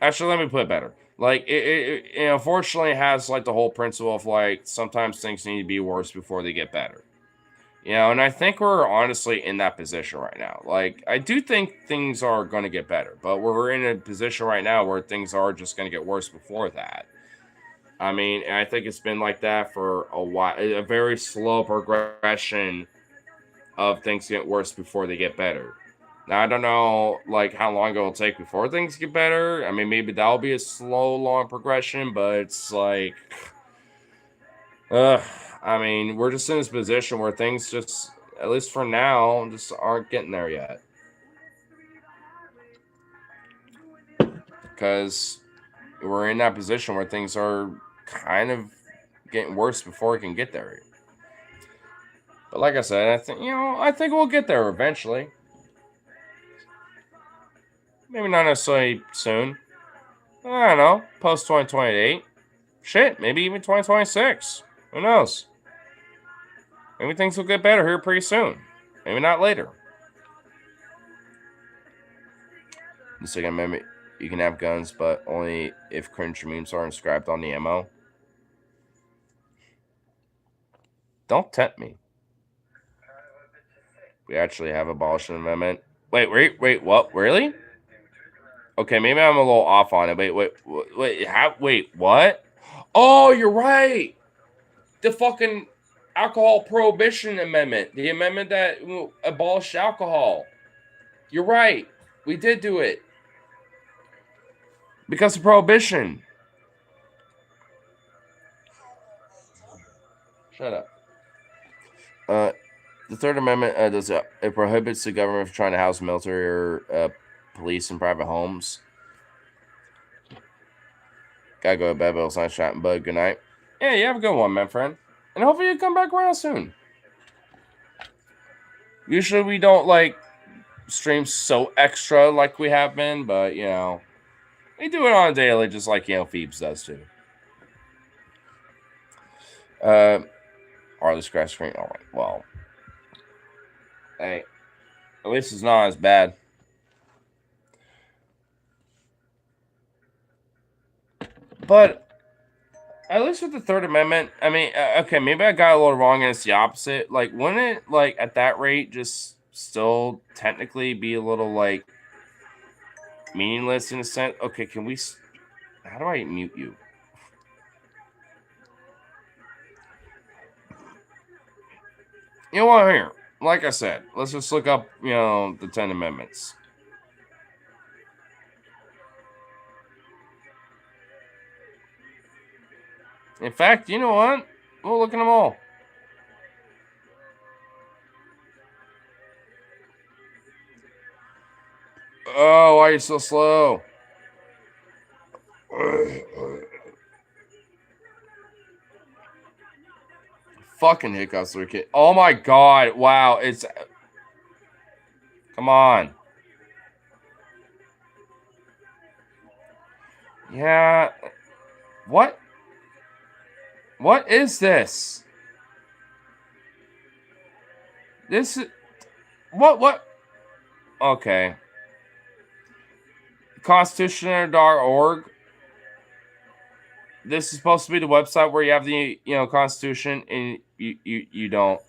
[SPEAKER 1] Actually, let me put it better. Like, it unfortunately has, like, the whole principle of, like, sometimes things need to be worse before they get better. You know, and I think we're honestly in that position right now. Like, I do think things are going to get better, but we're in a position right now where things are just going to get worse before that. I mean, I think it's been like that for a while, a very slow progression of things get worse before they get better. Now, I don't know, like, how long it'll take before things get better. I mean, maybe that'll be a slow, long progression, but it's like, uh, I mean, we're just in this position where things just, at least for now, just aren't getting there yet. Because we're in that position where things are kind of getting worse before it can get there. But like I said, I think we'll get there eventually. Maybe not necessarily soon. I don't know. Post 2028. Shit, maybe even 2026. Who knows? Maybe things will get better here pretty soon. Maybe not later. The Second Amendment, you can have guns, but only if cringe memes are inscribed on the ammo. Don't tempt me. We actually have abolished an amendment. Wait, what? Really? Okay, maybe I'm a little off on it. Wait, what? Oh, you're right. The fucking alcohol prohibition amendment. The amendment that abolished alcohol. You're right. We did do it. Because of prohibition. Shut up. The Third Amendment it prohibits the government from trying to house military or police in private homes. Gotta go to bed, Bill. Nice chatting, bud. Good night. Yeah, you have a good one, my friend. And hopefully you come back around soon. Usually we don't like stream so extra like we have been, but you know, we do it on a daily, just like Phoebes does too. Harley scratch screen. All right, well, hey, at least it's not as bad. But at least with the Third Amendment, I mean, okay, maybe I got a little wrong and it's the opposite. Like, wouldn't it, like, at that rate, just still technically be a little, like, meaningless in a sense? Okay, can we, how do I mute you? You know what, here, like I said, let's just look up, the 10 Amendments. In fact, you know what? We'll look at them all. Oh, why are you so slow? Fucking hiccups are kid. Oh my god! Wow, it's. Come on. Yeah. What? What is this? This is. What? Okay. Constitution.org. This is supposed to be the website where you have the Constitution, and you don't.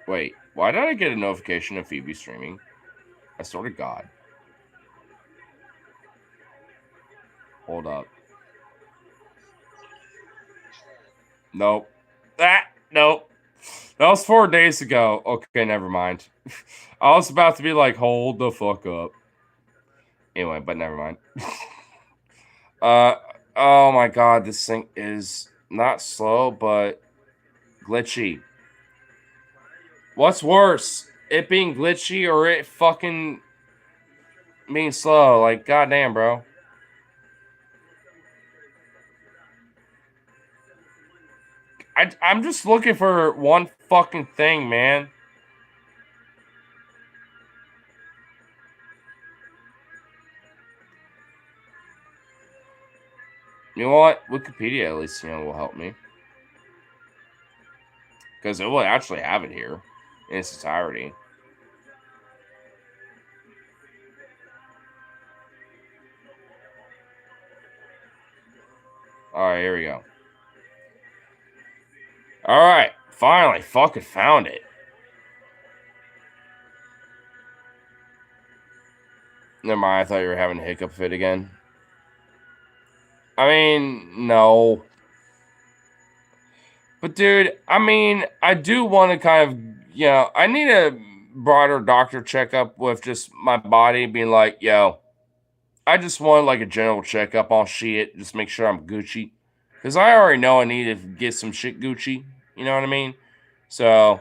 [SPEAKER 1] Wait, why did I get a notification of Phoebe streaming? I swear to God. Hold up. Nope. Nope. That was 4 days ago. Okay, never mind. I was about to be like, hold the fuck up. Anyway, but never mind. Oh my god, this thing is not slow, but glitchy. What's worse? It being glitchy or it fucking being slow? Like, goddamn, bro. I'm just looking for one fucking thing, man. You know what? Wikipedia at least, will help me. Because it will actually have it here in its entirety. All right, here we go. All right, finally, fucking found it. Never mind, I thought you were having a hiccup fit again. I mean, no. But dude, I mean, I do want to kind of, I need a broader doctor checkup with just my body being like, yo, I just want like a general checkup on shit, just make sure I'm Gucci. Because I already know I need to get some shit Gucci. You know what I mean? So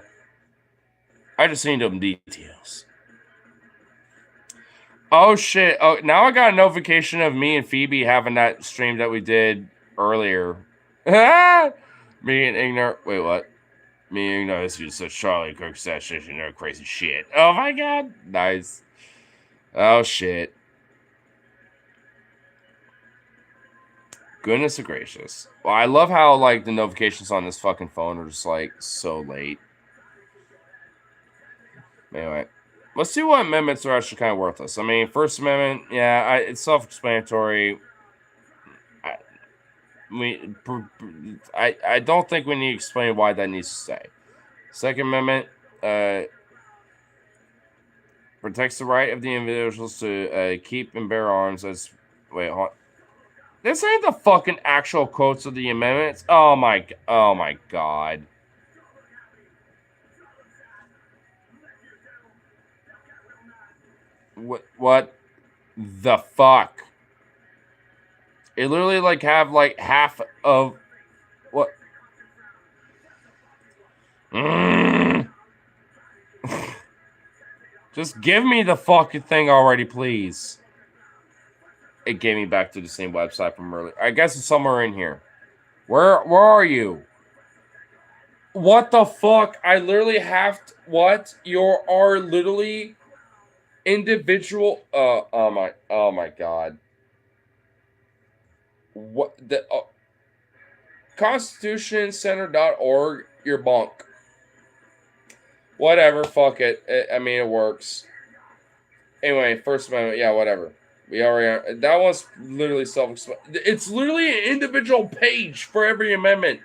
[SPEAKER 1] I just need them details. Oh shit. Oh, now I got a notification of me and Phoebe having that stream that we did earlier. Me and Ignorant. Wait, what? Me and Ignorant. This is such Charlie Kirk session. No crazy shit. Oh my god. Nice. Oh shit. Goodness gracious. Well, I love how like the notifications on this fucking phone are just like so late. Anyway, let's see what amendments are actually kind of worthless. I mean, First Amendment, yeah, it's self-explanatory. I don't think we need to explain why that needs to stay. Second Amendment protects the right of the individuals to keep and bear arms as. Wait, hold on. This ain't the fucking actual quotes of the amendments. Oh my god. What the fuck? It literally like have like half of what? Just give me the fucking thing already, please. It gave me back to the same website from earlier. I guess it's somewhere in here. Where are you? What the fuck? I literally have to, what? You are literally individual. Oh my god. What the constitutioncenter.org, your bunk. Whatever, fuck it. I mean, it works. Anyway, First Amendment, yeah, whatever. We already that one's literally self-explanatory. It's literally an individual page for every amendment.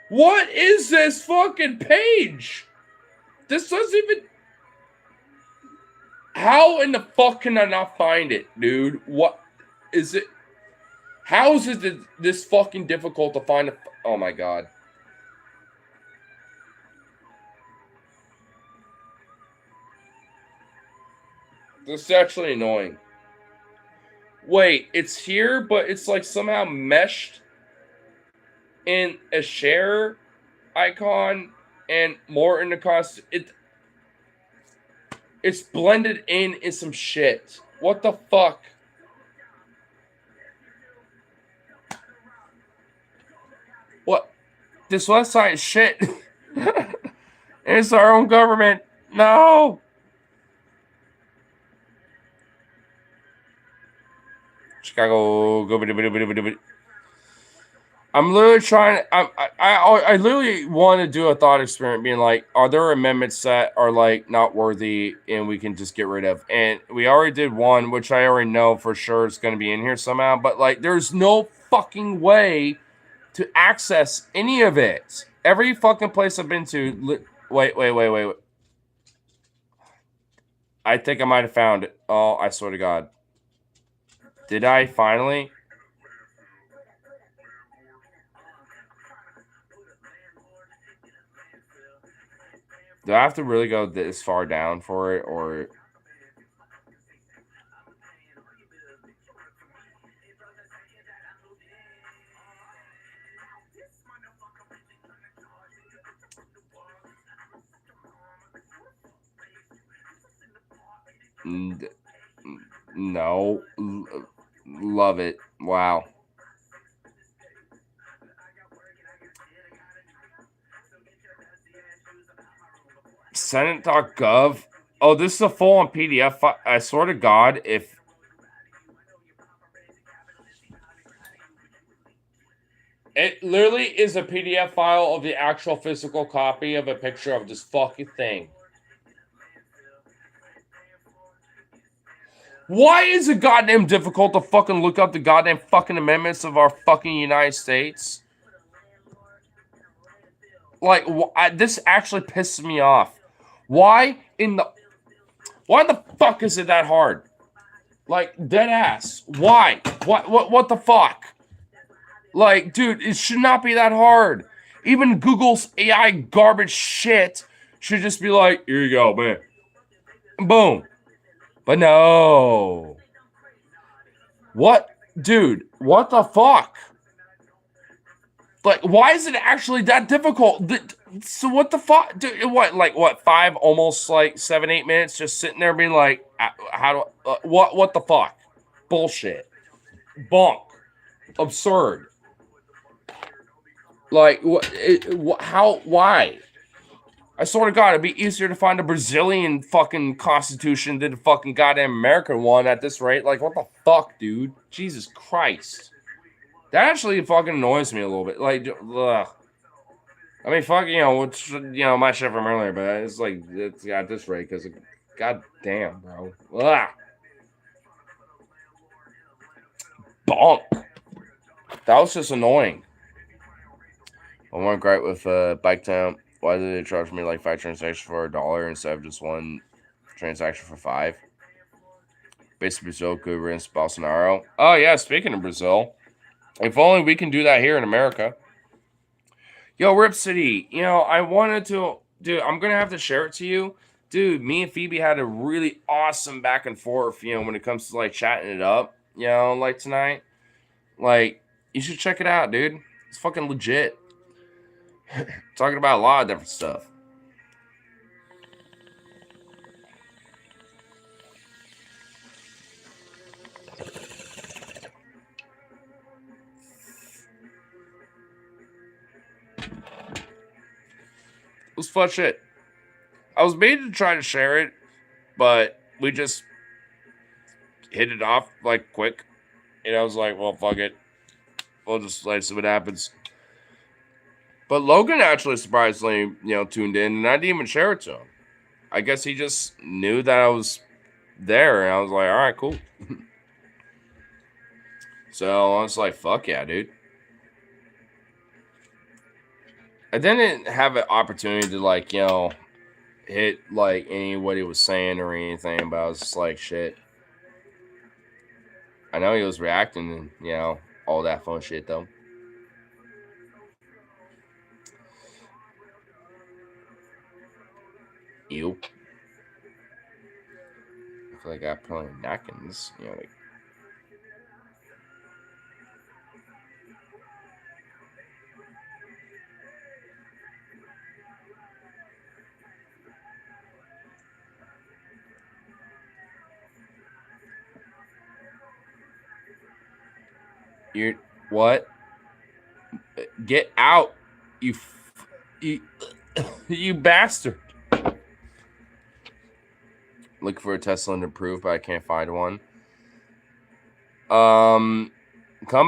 [SPEAKER 1] What is this fucking page? This doesn't even. How in the fuck can I not find it, dude? What is it? How is it this fucking difficult to find? Oh my god. This is actually annoying. Wait, it's here, but it's like somehow meshed in a share icon and more in the cost. It's blended in some shit. What the fuck? What? This website is shit. It's our own government. No. Chicago. I'm literally trying. I literally want to do a thought experiment, being like, are there amendments that are like not worthy and we can just get rid of? And we already did one, which I already know for sure is going to be in here somehow. But like, there's no fucking way to access any of it. Every fucking place I've been to. Wait. I think I might have found it. Oh, I swear to God. Did I finally? Do I have to really go this far down for it, or? No. Love it. Wow. Senate.gov. Oh, this is a full-on PDF. I swear to God, if it It literally is a PDF file of the actual physical copy of a picture of this fucking thing. Why is it goddamn difficult to fucking look up the goddamn fucking amendments of our fucking United States? Like, this actually pisses me off. Why in the fuck is it that hard? Like, dead ass. Why? What the fuck? Like, dude, it should not be that hard. Even Google's AI garbage shit should just be like, here you go, man. Boom. But no. What? Dude, what the fuck? Like, why is it actually that difficult? So what the fuck? Dude, what, 5, almost like 7, 8 minutes just sitting there being like, how do, what the fuck? Bullshit. Bonk. Absurd. Like, why? I swear to God, it'd be easier to find a Brazilian fucking constitution than a fucking goddamn American one at this rate. Like, what the fuck, dude? Jesus Christ. That actually fucking annoys me a little bit. Like, ugh. I mean, fuck, my shit from earlier, but it's like, it's at this rate, because, god damn, bro. Ugh. Bonk. That was just annoying. I want great with Bike Town. Why did they charge me like 5 transactions for $1 instead of just 1 transaction for 5? Basically, Brazil, good riddance, Bolsonaro. Oh, yeah, speaking of Brazil, if only we can do that here in America. Yo, Rip City, I wanted to, dude, I'm going to have to share it to you. Dude, me and Phoebe had a really awesome back and forth, when it comes to, like, chatting it up, like tonight. Like, you should check it out, dude. It's fucking legit. Talking about a lot of different stuff. It was fun shit. I was made to try to share it, but we just hit it off like quick. And I was like, well, fuck it. We'll just see what happens. But Logan actually surprisingly, tuned in, and I didn't even share it to him. I guess he just knew that I was there, and I was like, all right, cool. So I was like, fuck yeah, dude. I didn't have an opportunity to, hit, any what he was saying or anything, but I was just like, shit. I know he was reacting and, all that fun shit, though. Ew. I feel like I got plenty of napkins, like. You're what? Get out, you bastard. Looking for a Tesla to prove, but I can't find one. Come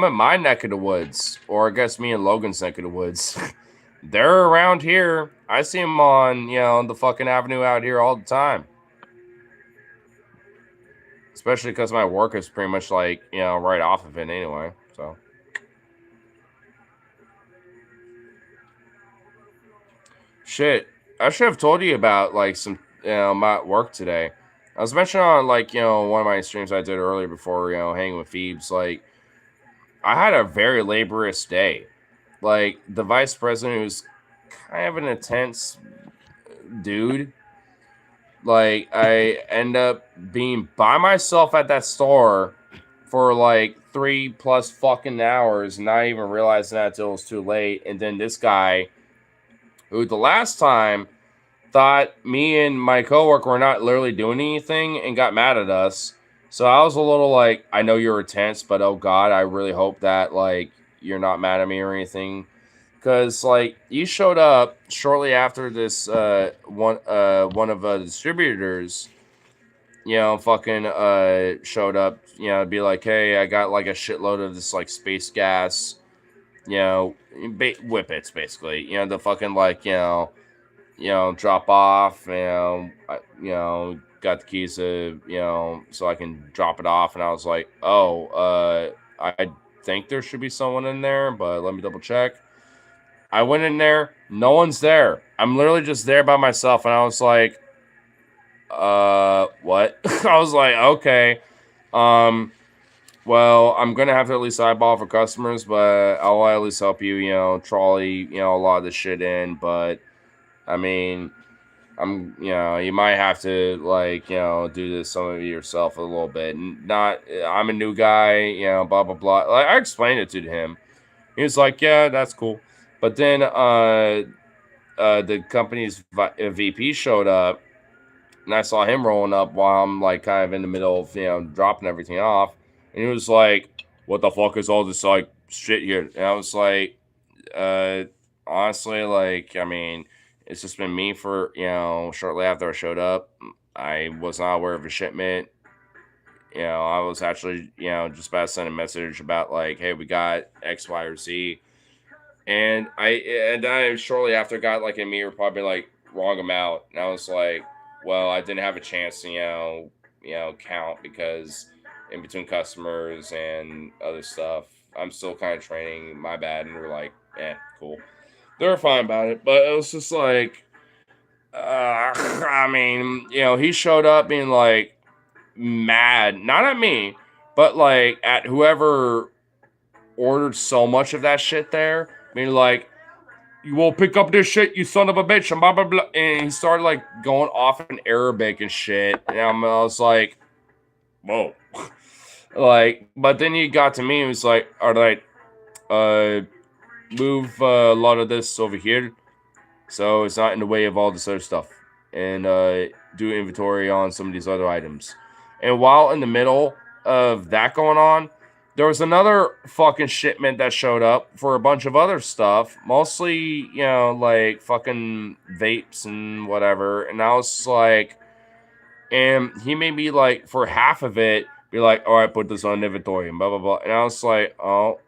[SPEAKER 1] in my neck of the woods, or I guess me and Logan's neck of the woods. They're around here. I see them on, the fucking avenue out here all the time. Especially because my work is pretty much like, right off of it anyway. So. Shit. I should have told you about, like, some, my work today. I was mentioning on, like, one of my streams I did earlier before, hanging with Phoebes. Like, I had a very laborious day. Like, the vice president, who's kind of an intense dude. Like, I end up being by myself at that store for, like, 3+ fucking hours, not even realizing that until it was too late. And then this guy, who the last time thought me and my coworker were not literally doing anything and got mad at us. So I was a little like, I know you're intense, but oh God, I really hope that, like, you're not mad at me or anything. Because, like, you showed up shortly after this one of the distributors, fucking showed up, to be like, hey, I got, like, a shitload of this, like, space gas, you know, whippets basically. You know, the fucking like, drop off. Got the keys to, so I can drop it off. And I was like, oh, I think there should be someone in there, but let me double check. I went in there, no one's there. I'm literally just there by myself, and I was like, what? I was like, okay. Well, I'm gonna have to at least eyeball for customers, but I'll at least help you, trolley, a lot of the shit in. But I mean, you might have to like, do this some of it yourself a little bit. Not, I'm a new guy, blah blah blah. Like I explained it to him. He was like, yeah, that's cool. But then, the company's VP showed up, and I saw him rolling up while I'm like kind of in the middle of dropping everything off, and he was like, "What the fuck is all this like shit here?" And I was like, honestly, like, I mean, it's just been me for shortly after I showed up. I was not aware of a shipment. I was actually just about to send a message about like, hey, we got X, Y, or Z, and I shortly after got like a mirror probably like wrong amount, and I was like, well, I didn't have a chance to count because in between customers and other stuff, I'm still kind of training. My bad, and we're like, cool. They were fine about it, but it was just like, I mean, he showed up being like mad, not at me, but like at whoever ordered so much of that shit there. I mean, like, you will pick up this shit, you son of a bitch, and blah blah blah. And he started like going off in Arabic and shit. And I was like, whoa. Like, but then he got to me and was like, all right, move a lot of this over here, so it's not in the way of all this other stuff, and do inventory on some of these other items. And while in the middle of that going on, there was another fucking shipment that showed up for a bunch of other stuff, mostly, like fucking vapes and whatever. And I was like, and he made me like, for half of it, be like, all right, put this on inventory and blah, blah, blah. And I was like, oh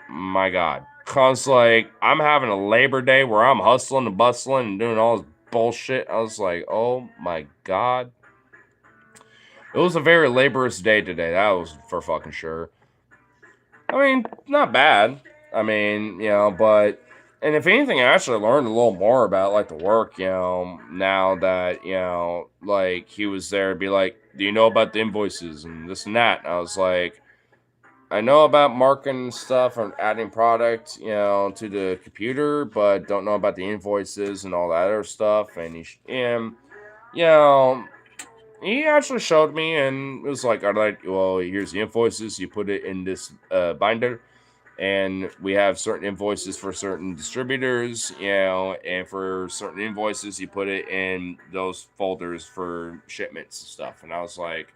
[SPEAKER 1] my God. Cause like, I'm having a Labor Day where I'm hustling and bustling and doing all this bullshit. I was like, oh my God. It was a very laborious day today. That was for fucking sure. I mean, not bad. I mean, but, and if anything, I actually learned a little more about like the work, now that, like he was there, be like, do you know about the invoices and this and that? And I was like, I know about marketing stuff and adding product, to the computer, but don't know about the invoices and all that other stuff. And you know, he actually showed me, and it was like, "All right, well, here's the invoices. You put it in this binder, and we have certain invoices for certain distributors, and for certain invoices, you put it in those folders for shipments and stuff." And I was like,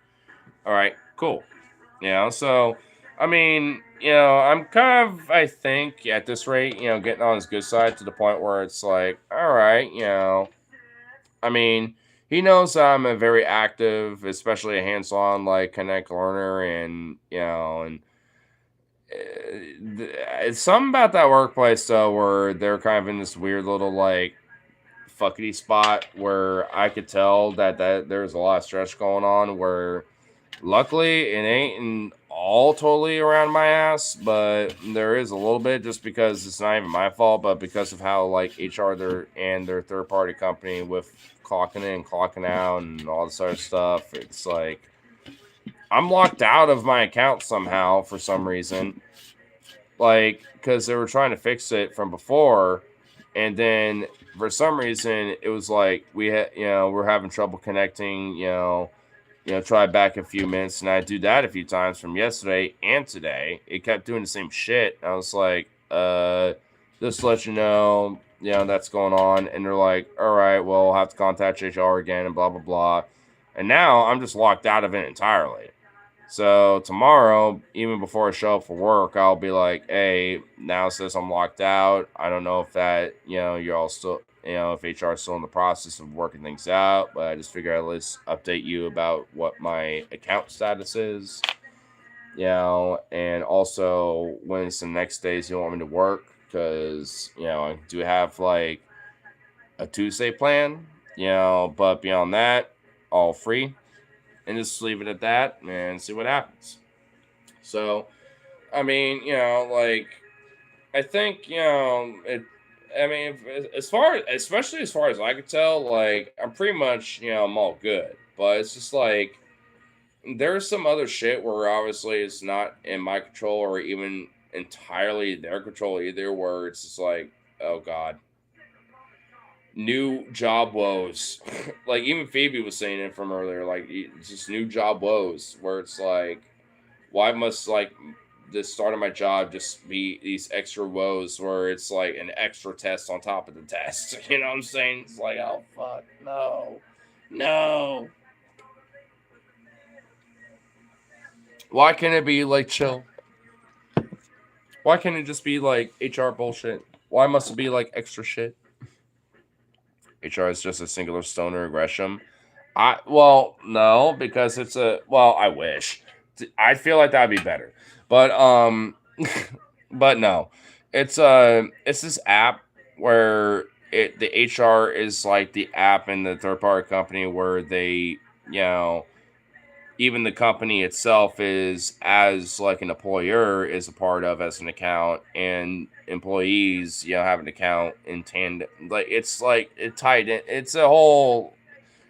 [SPEAKER 1] "All right, cool." So I mean, I'm kind of, I think, at this rate, getting on his good side to the point where it's like, all right, I mean, he knows I'm a very active, especially a hands-on, like, Connect learner, and, it's something about that workplace, though, where they're kind of in this weird little, like, fuckity spot where I could tell that there's a lot of stress going on, where luckily it ain't all totally around my ass, but there is a little bit, just because it's not even my fault, but because of how like HR their third party company with clocking in and clocking out and all this other stuff. It's like I'm locked out of my account somehow for some reason. Like, because they were trying to fix it from before, and then for some reason it was like we're having trouble connecting, try back a few minutes, and I do that a few times from yesterday and today. It kept doing the same shit. I was like, just to let you know, that's going on. And they're like, all right, well, I'll have to contact HR again and blah, blah, blah. And now I'm just locked out of it entirely. So tomorrow, even before I show up for work, I'll be like, hey, now it says I'm locked out. I don't know if that, you're all still, if HR is still in the process of working things out, but I just figured I'd at least update you about what my account status is. and also when it's the next days you don't want me to work because I do have like a Tuesday plan, but beyond that, all free, and just leave it at that and see what happens. So, I mean, like I think it. I mean, as far, especially as far as I could tell, like I'm pretty much I'm all good, but it's just like there's some other shit where obviously it's not in my control or even entirely their control either, where it's just like, oh god, new job woes. Like even Phoebe was saying it from earlier, like it's just new job woes, where it's like, why must like the start of my job just be these extra woes where it's like an extra test on top of the test? You know what I'm saying? It's like, oh fuck, no, no. Why can't it be like chill? Why can't it just be like HR bullshit? Why must it be like extra shit? HR is just a singular stoner aggression. Well, no, because it's a well, I wish. I feel like that'd be better. But but no. It's this app where the HR is like the app and the third party company where they, even the company itself is as like an employer is a part of as an account, and employees have an account in tandem, like it tied in, it's a whole,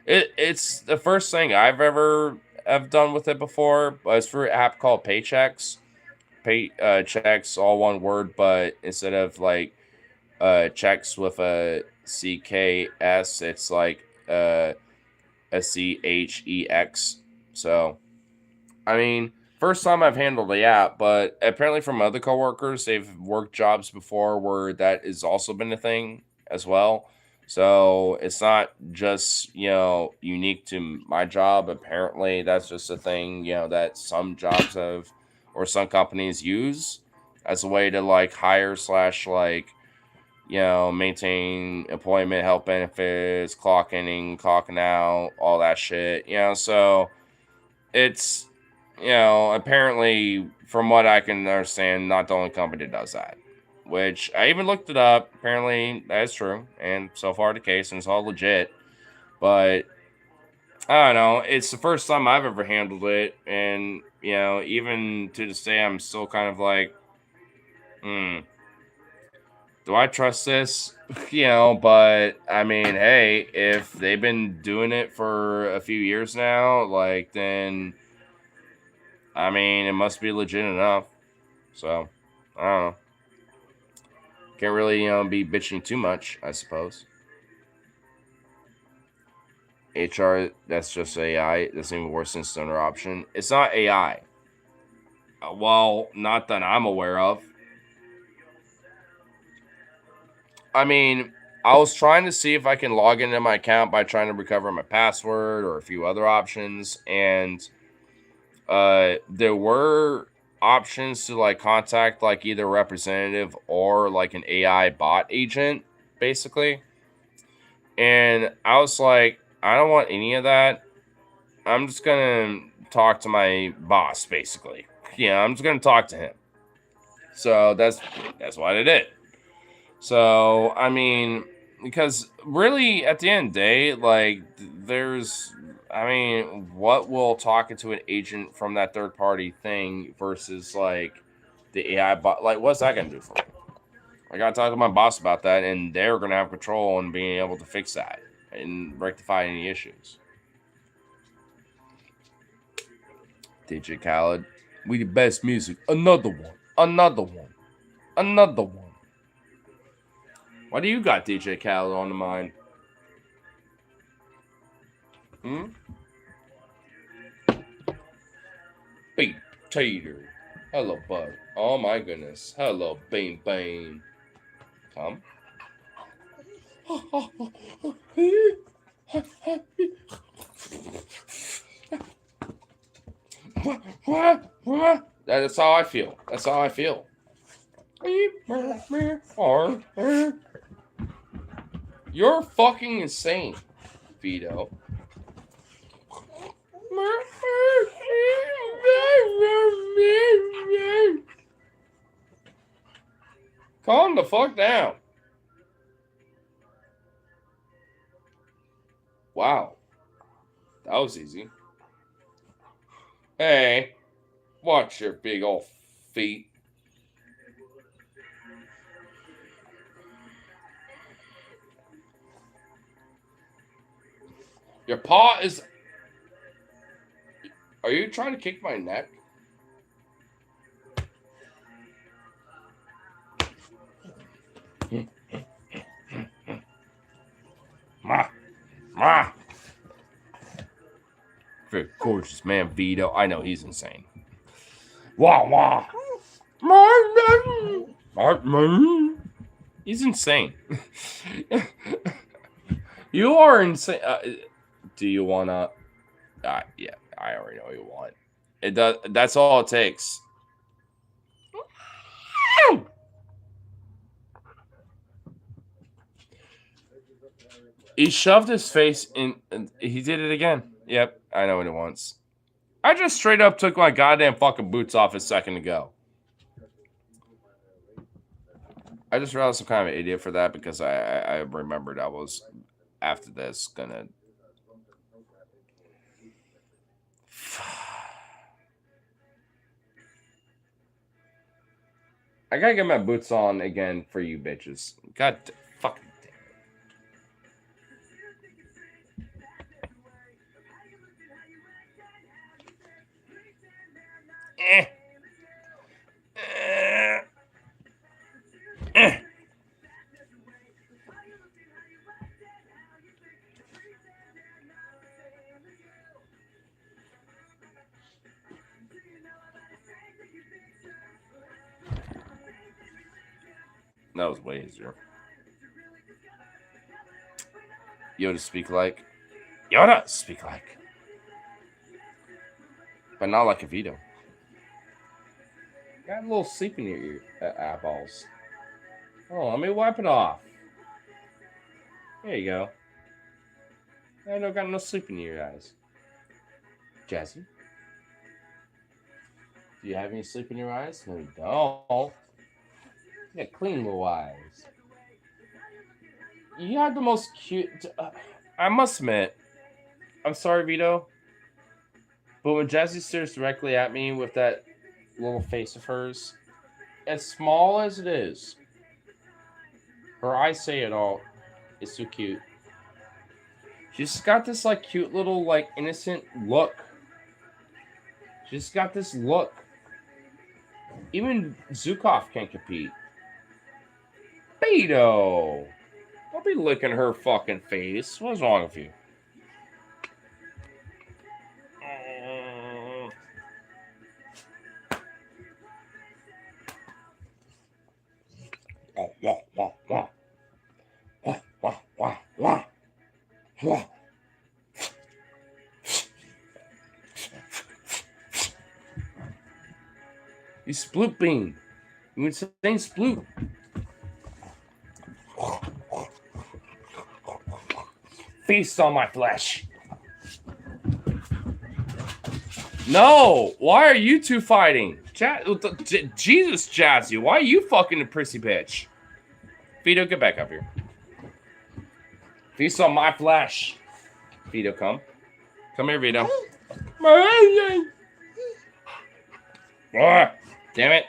[SPEAKER 1] it's the first thing I've ever have done with it before, but it's for an app called Paychecks. Checks, all one word, but instead of like checks with a CKS, it's like SCHEX. So I mean, first time I've handled the app, but apparently from other coworkers, they've worked jobs before where that has also been a thing as well. So it's not just, unique to my job. Apparently, that's just a thing, that some jobs have or some companies use as a way to like hire slash like, maintain employment, health benefits, clocking in, clocking out, all that shit, so it's apparently, from what I can understand, not the only company that does that. Which I even looked it up. Apparently, that is true, and so far the case, and it's all legit. But I don't know. It's the first time I've ever handled it, and even to this day, I'm still kind of like, hmm, do I trust this? But I mean, hey, if they've been doing it for a few years now, like then I mean, it must be legit enough. So, I don't know. Can't really, be bitching too much, I suppose. HR, that's just AI. That's even worse than stoner option. It's not AI. Well, not that I'm aware of. I mean, I was trying to see if I can log into my account by trying to recover my password or a few other options, and there were options to like contact like either a representative or like an AI bot agent, basically. And I was like, I don't want any of that. I'm just gonna talk to my boss, basically. Yeah, I'm just gonna talk to him. So that's what I did. So I mean, because really, at the end of the day, like there's, I mean, what will talking to an agent from that third party thing versus like the AI bot? Like, what's that gonna do for me? I gotta talk to my boss about that, and they're gonna have control and being able to fix that and rectify any issues. DJ Khaled, we the best music. Another one. Another one. Another one. Why do you got DJ Khaled on the mind? Hmm? Beat Tater. Hello, bud. Oh my goodness. Hello, Bean Bean. Come. That's how I feel. That's how I feel. You're fucking insane, Vito. Calm the fuck down. Wow. That was easy. Hey, watch your big old feet. Your paw is... Are you trying to kick my neck? Ma. Very gorgeous man, Vito. I know he's insane. Wah wah. He's insane. You are insane. Do you wanna? Yeah, I already know what you want. It does. That's all it takes. He shoved his face in. He did it again. Yep, I know what he wants. I just straight up took my goddamn fucking boots off a second ago. I just realized I'm kind of an idiot for that because I remembered I was, after this, gonna... I gotta get my boots on again for you bitches. God fucking damn it. That was way easier. Yoda speak like. Yoda speak like. But not like a Vito. Got a little sleep in your eyeballs. Oh, let me wipe it off. There you go. I don't got no sleep in your eyes. Jazzy? Do you have any sleep in your eyes? No, you don't. You got clean little eyes. You have the most cute... I must admit, I'm sorry, Vito, but when Jazzy stares directly at me with that little face of hers, as small as it is, her eyes say it all. It's so cute. She's got this like cute little like innocent look. She's got this look. Even Zukov can't compete. Vito! Don't be licking her fucking face. What's wrong with you? You sploot bean. You insane sploot. Feast on my flesh. No! Why are you two fighting? Jesus, Jazzy, why are you fucking a prissy bitch? Vito, get back up here. Feast on my flesh. Vito, come. Come here, Vito. Damn it.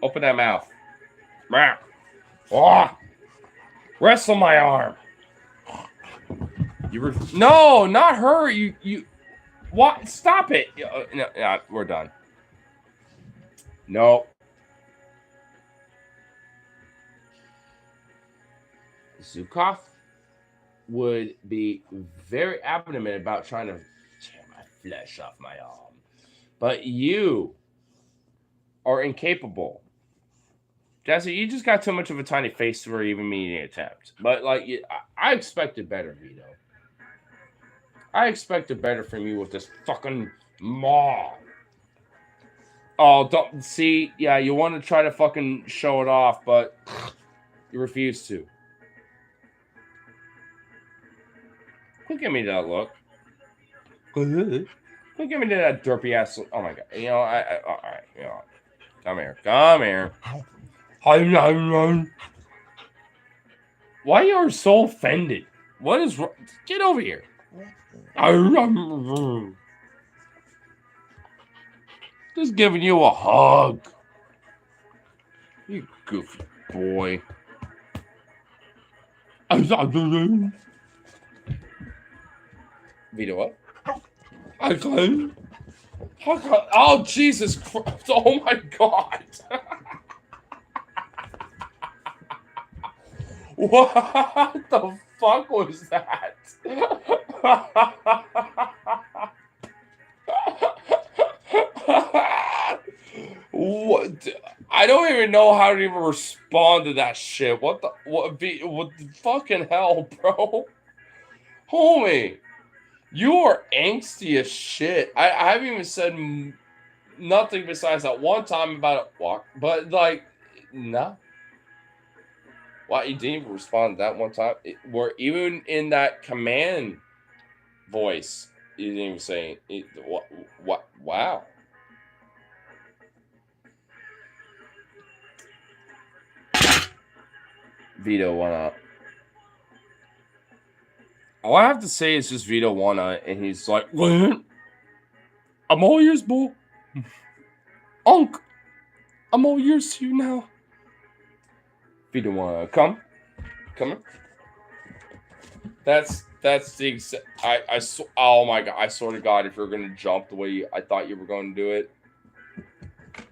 [SPEAKER 1] Open that mouth. Wrestle my arm. No, not her. You. What? Stop it. No, we're done. No. Zukov would be very adamant about trying to tear my flesh off my arm. But you are incapable. Jesse, you just got too much of a tiny face for even meeting an attempt. But, like, I expected better, Vito. I expected better from you with this fucking maw. Oh, don't see. Yeah, you want to try to fucking show it off, but you refuse to. Quit giving me that look. Don't give me that derpy ass. Oh my god. You know, all right. You know, come here. Come here. Why are you so offended? What is wrong? Get over here. Just giving you a hug. You goofy boy. Vito, what? Oh, Jesus Christ. Oh, my God. What the fuck was that? What? I don't even know how to even respond to that shit. What the fucking hell, bro? Homie, you are angsty as shit. I haven't even said nothing besides that one time about a walk, but like, no. Why you didn't even respond that one time? Where even in that command voice, you didn't even say it, what? Wow. Vito went up. All I have to say is just Vito won it, and he's like, "What? I'm all yours, boy. Unc, I'm all yours to you now." Vito wanna come? That's the exact. Oh my god! I swear to God, if you're gonna jump the way I thought you were going to do it,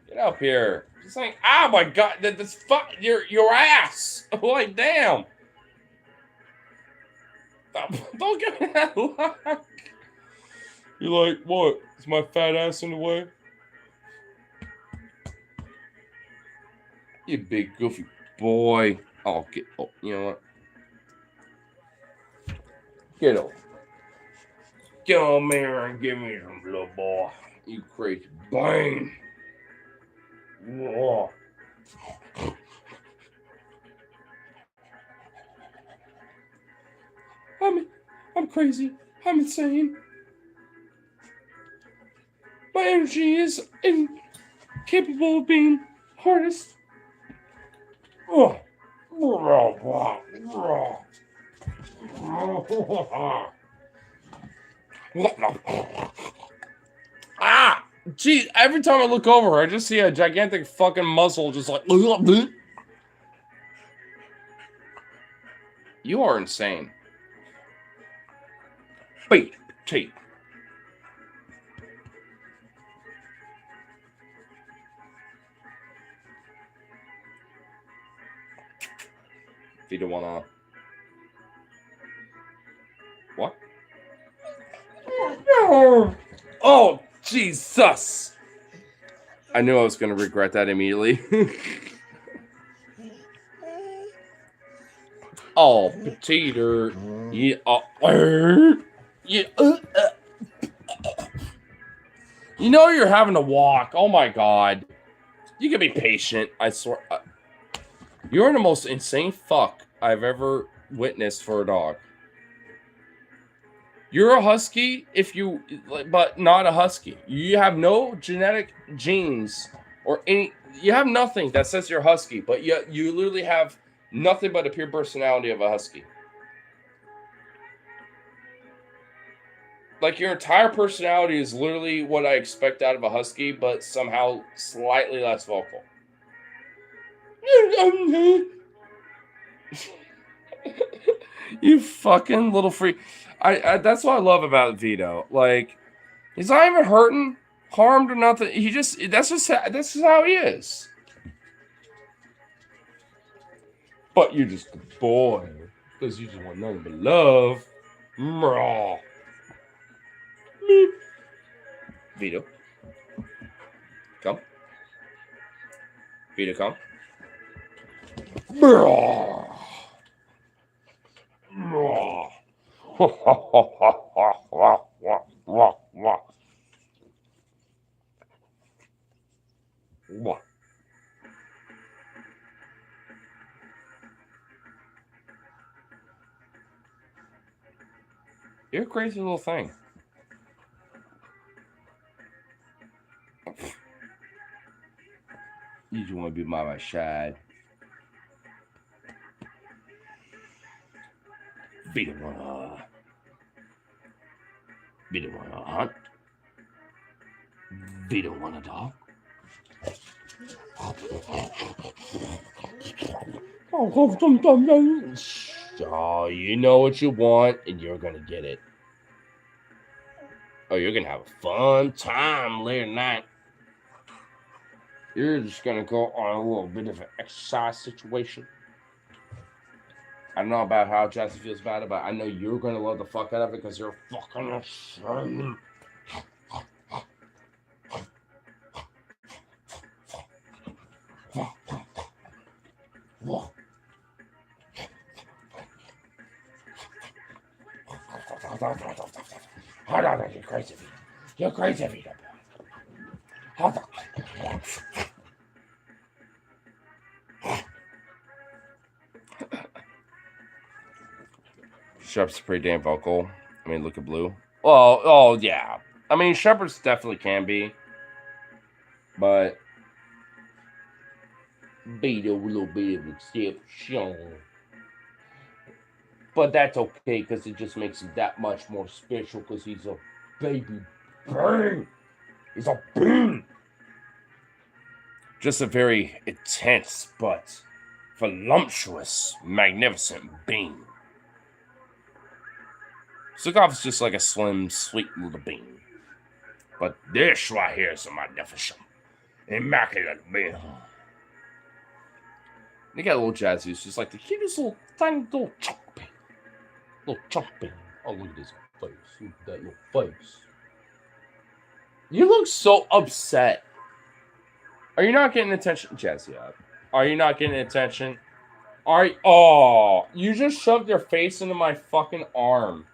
[SPEAKER 1] get up here. Just like, oh my god, that's fuck your ass. Like, damn. Don't give me that look. You're like, what? Is my fat ass in the way? You big goofy boy. Oh, you know what? Get over. Come here and give me some little boy. You crazy bang. Whoa. I'm crazy. I'm insane. My energy is incapable of being harnessed. Oh. Ah! Gee, every time I look over, I just see a gigantic fucking muzzle just like... You are insane. Wait, tape. If you don't wanna... What? Oh, Jesus! I knew I was gonna regret that immediately. Oh, potato. Yeah. Yeah. You know you're having to walk. Oh my god. You can be patient. I swear. You're the most insane fuck I've ever witnessed for a dog. You're a husky but not a husky. You have no genetic genes or any. You have nothing that says you're husky, but you literally have nothing but the pure personality of a husky. Like, your entire personality is literally what I expect out of a husky, but somehow slightly less vocal. You fucking little freak. I that's what I love about Vito. Like, he's not even harmed or nothing. That's just how he is. But you're just a boy because you just want nothing but love. Vito, come. Vito, come. You're a crazy little thing. you want to be by my side? Be the one to hunt. Be the one to dog. Oh, you know what you want, and you're gonna get it. Oh, you're gonna have a fun time later tonight. You're just gonna go on a little bit of an exercise situation. I don't know about how Jesse feels about it, but I know you're gonna love the fuck out of it because you're fucking excited. You're crazy. You're crazy. Shepard's pretty damn vocal. I mean, look at Blue. Well, oh yeah. I mean, Shepard's definitely can be, but be a little bit of exception. But that's okay because it just makes him that much more special because he's a baby bean. He's a bean. Just a very intense but voluptuous, magnificent bean. Sukov is just like a slim, sweet little bean. But this right here is a magnificent, immaculate bean. They got a little jazzy. It's just like the cutest little tiny little chunk bean. Little chunk bean. Oh, look at his face. Look at that little face. You look so upset. Are you not getting attention? Jazzy up. Are you not getting attention? Oh, you just shoved your face into my fucking arm.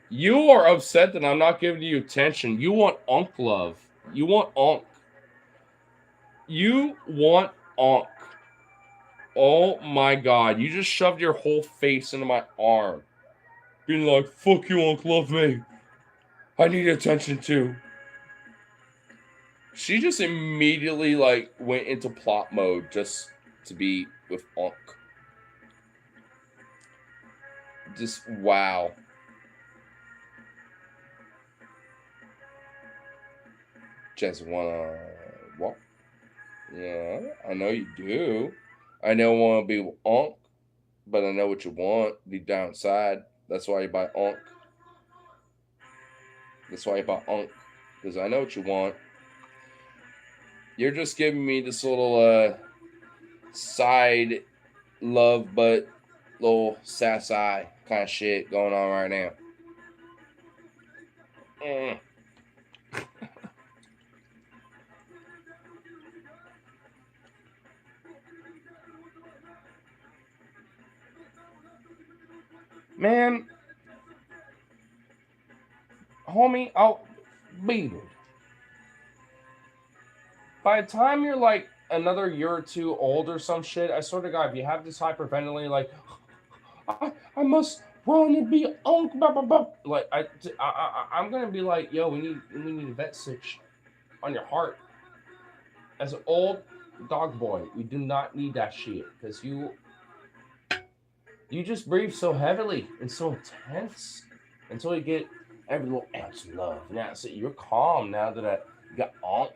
[SPEAKER 1] You are upset that I'm not giving you attention. You want Unk love. You want Unk. You want Unk. Oh my god. You just shoved your whole face into my arm. Being like, fuck you, Unk, love me. I need attention too. She just immediately like went into plot mode just to be with Unk. Just wow. Just wanna what? Yeah, I know you do. I don't want to be with Unk, but I know what you want deep down inside. That's why you buy Unk. That's why you buy Unk. Because I know what you want. You're just giving me this little side love, but little sass eye kind of shit going on right now. Man, homie, I'll beat it. By the time you're like another year or two old or some shit, I swear to God, if you have this hyperventilating, like, I must run and be Unk, blah, blah, blah. Like, I'm gonna be like, yo, we need a vet switch on your heart. As an old dog boy, we do not need that shit because you just breathe so heavily and so intense until you get every little ounce of love. Now, so you're calm now that you got Unk.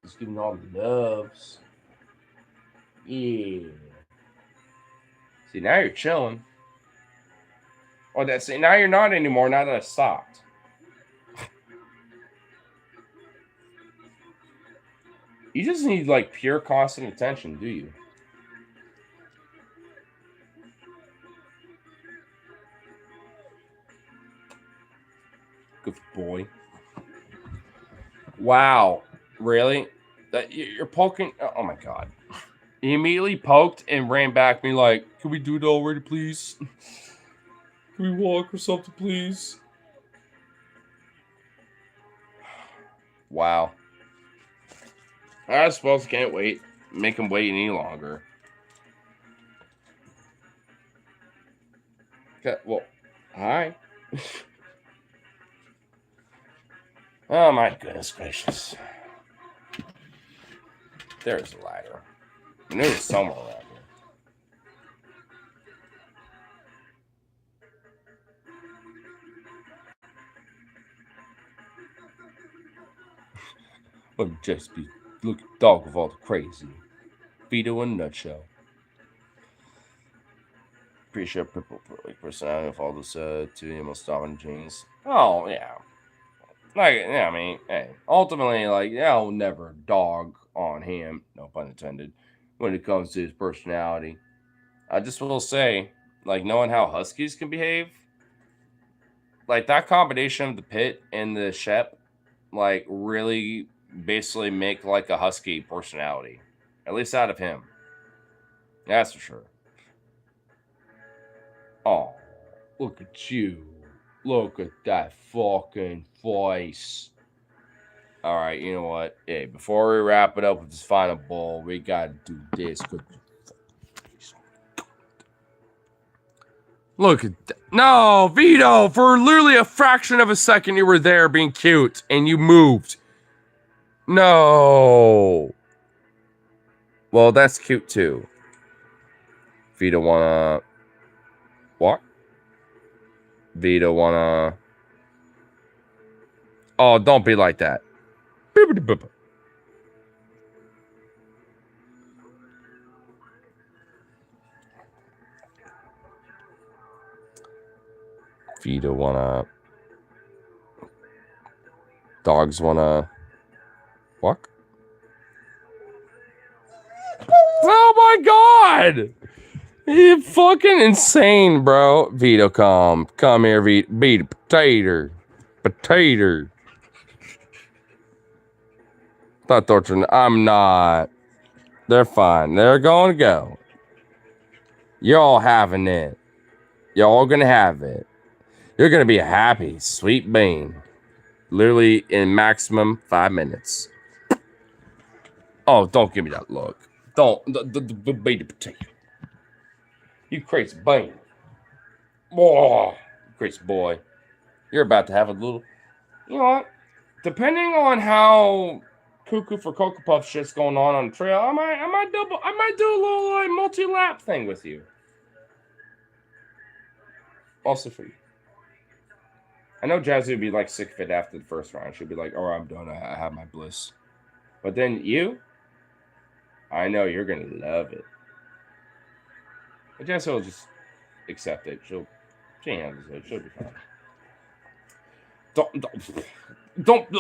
[SPEAKER 1] Just giving all the loves. Yeah. See, now you're chilling. Or that's it. Now you're not anymore. Now that I stopped. You just need like pure constant attention, do you? Good boy. Wow. Really? That you're poking? Oh my god! He immediately poked and ran back, me like, "Can we do it already, please? Can we walk or something, please?" Wow. I suppose I can't wait. Make him wait any longer. Okay, well, hi. Oh my goodness gracious. There's a ladder. I knew it was somewhere around here. Would just be look dog of all the crazy. Vito in a nutshell. Pretty sure people like personality of all this two of the most dominant genes. Oh yeah. Like yeah, I mean, hey, ultimately, like yeah, I'll never dog on him, no pun intended, when it comes to his personality. I just will say, like knowing how Huskies can behave, like that combination of the Pit and the Shep, like really basically make like a Husky personality, at least out of him. That's for sure. Oh, look at you. Look at that fucking voice. All right, you know what? Hey, before we wrap it up with this final bowl, we gotta do this. Look at that. No, Vito, for literally a fraction of a second you were there being cute and you moved. No. Well, that's cute too. Vito wanna walk? Vito wanna. Oh, don't be like that. Vito wanna. Dogs wanna walk? Oh my god! You fucking insane, bro. Vito, come here, Vito. Vito, potato. Not torturing. I'm not. They're fine. They're going to go. You're all having it. You're all gonna have it. You're gonna be a happy, sweet bean. Literally in maximum 5 minutes. Oh, don't give me that look. Don't. The baby potato. You crazy bean. Oh, crazy boy. You're about to have a little. You know what? Depending on how cuckoo for Cocoa Puff shit's going on the trail, I might do a little like multi-lap thing with you. Also for you. I know Jazzy would be like sick of it after the first round. She'd be like, "Oh, I'm done. I have my bliss." But then you, I know you're gonna love it. But Jazzy will just accept it. She handles it. She'll be fine. Don't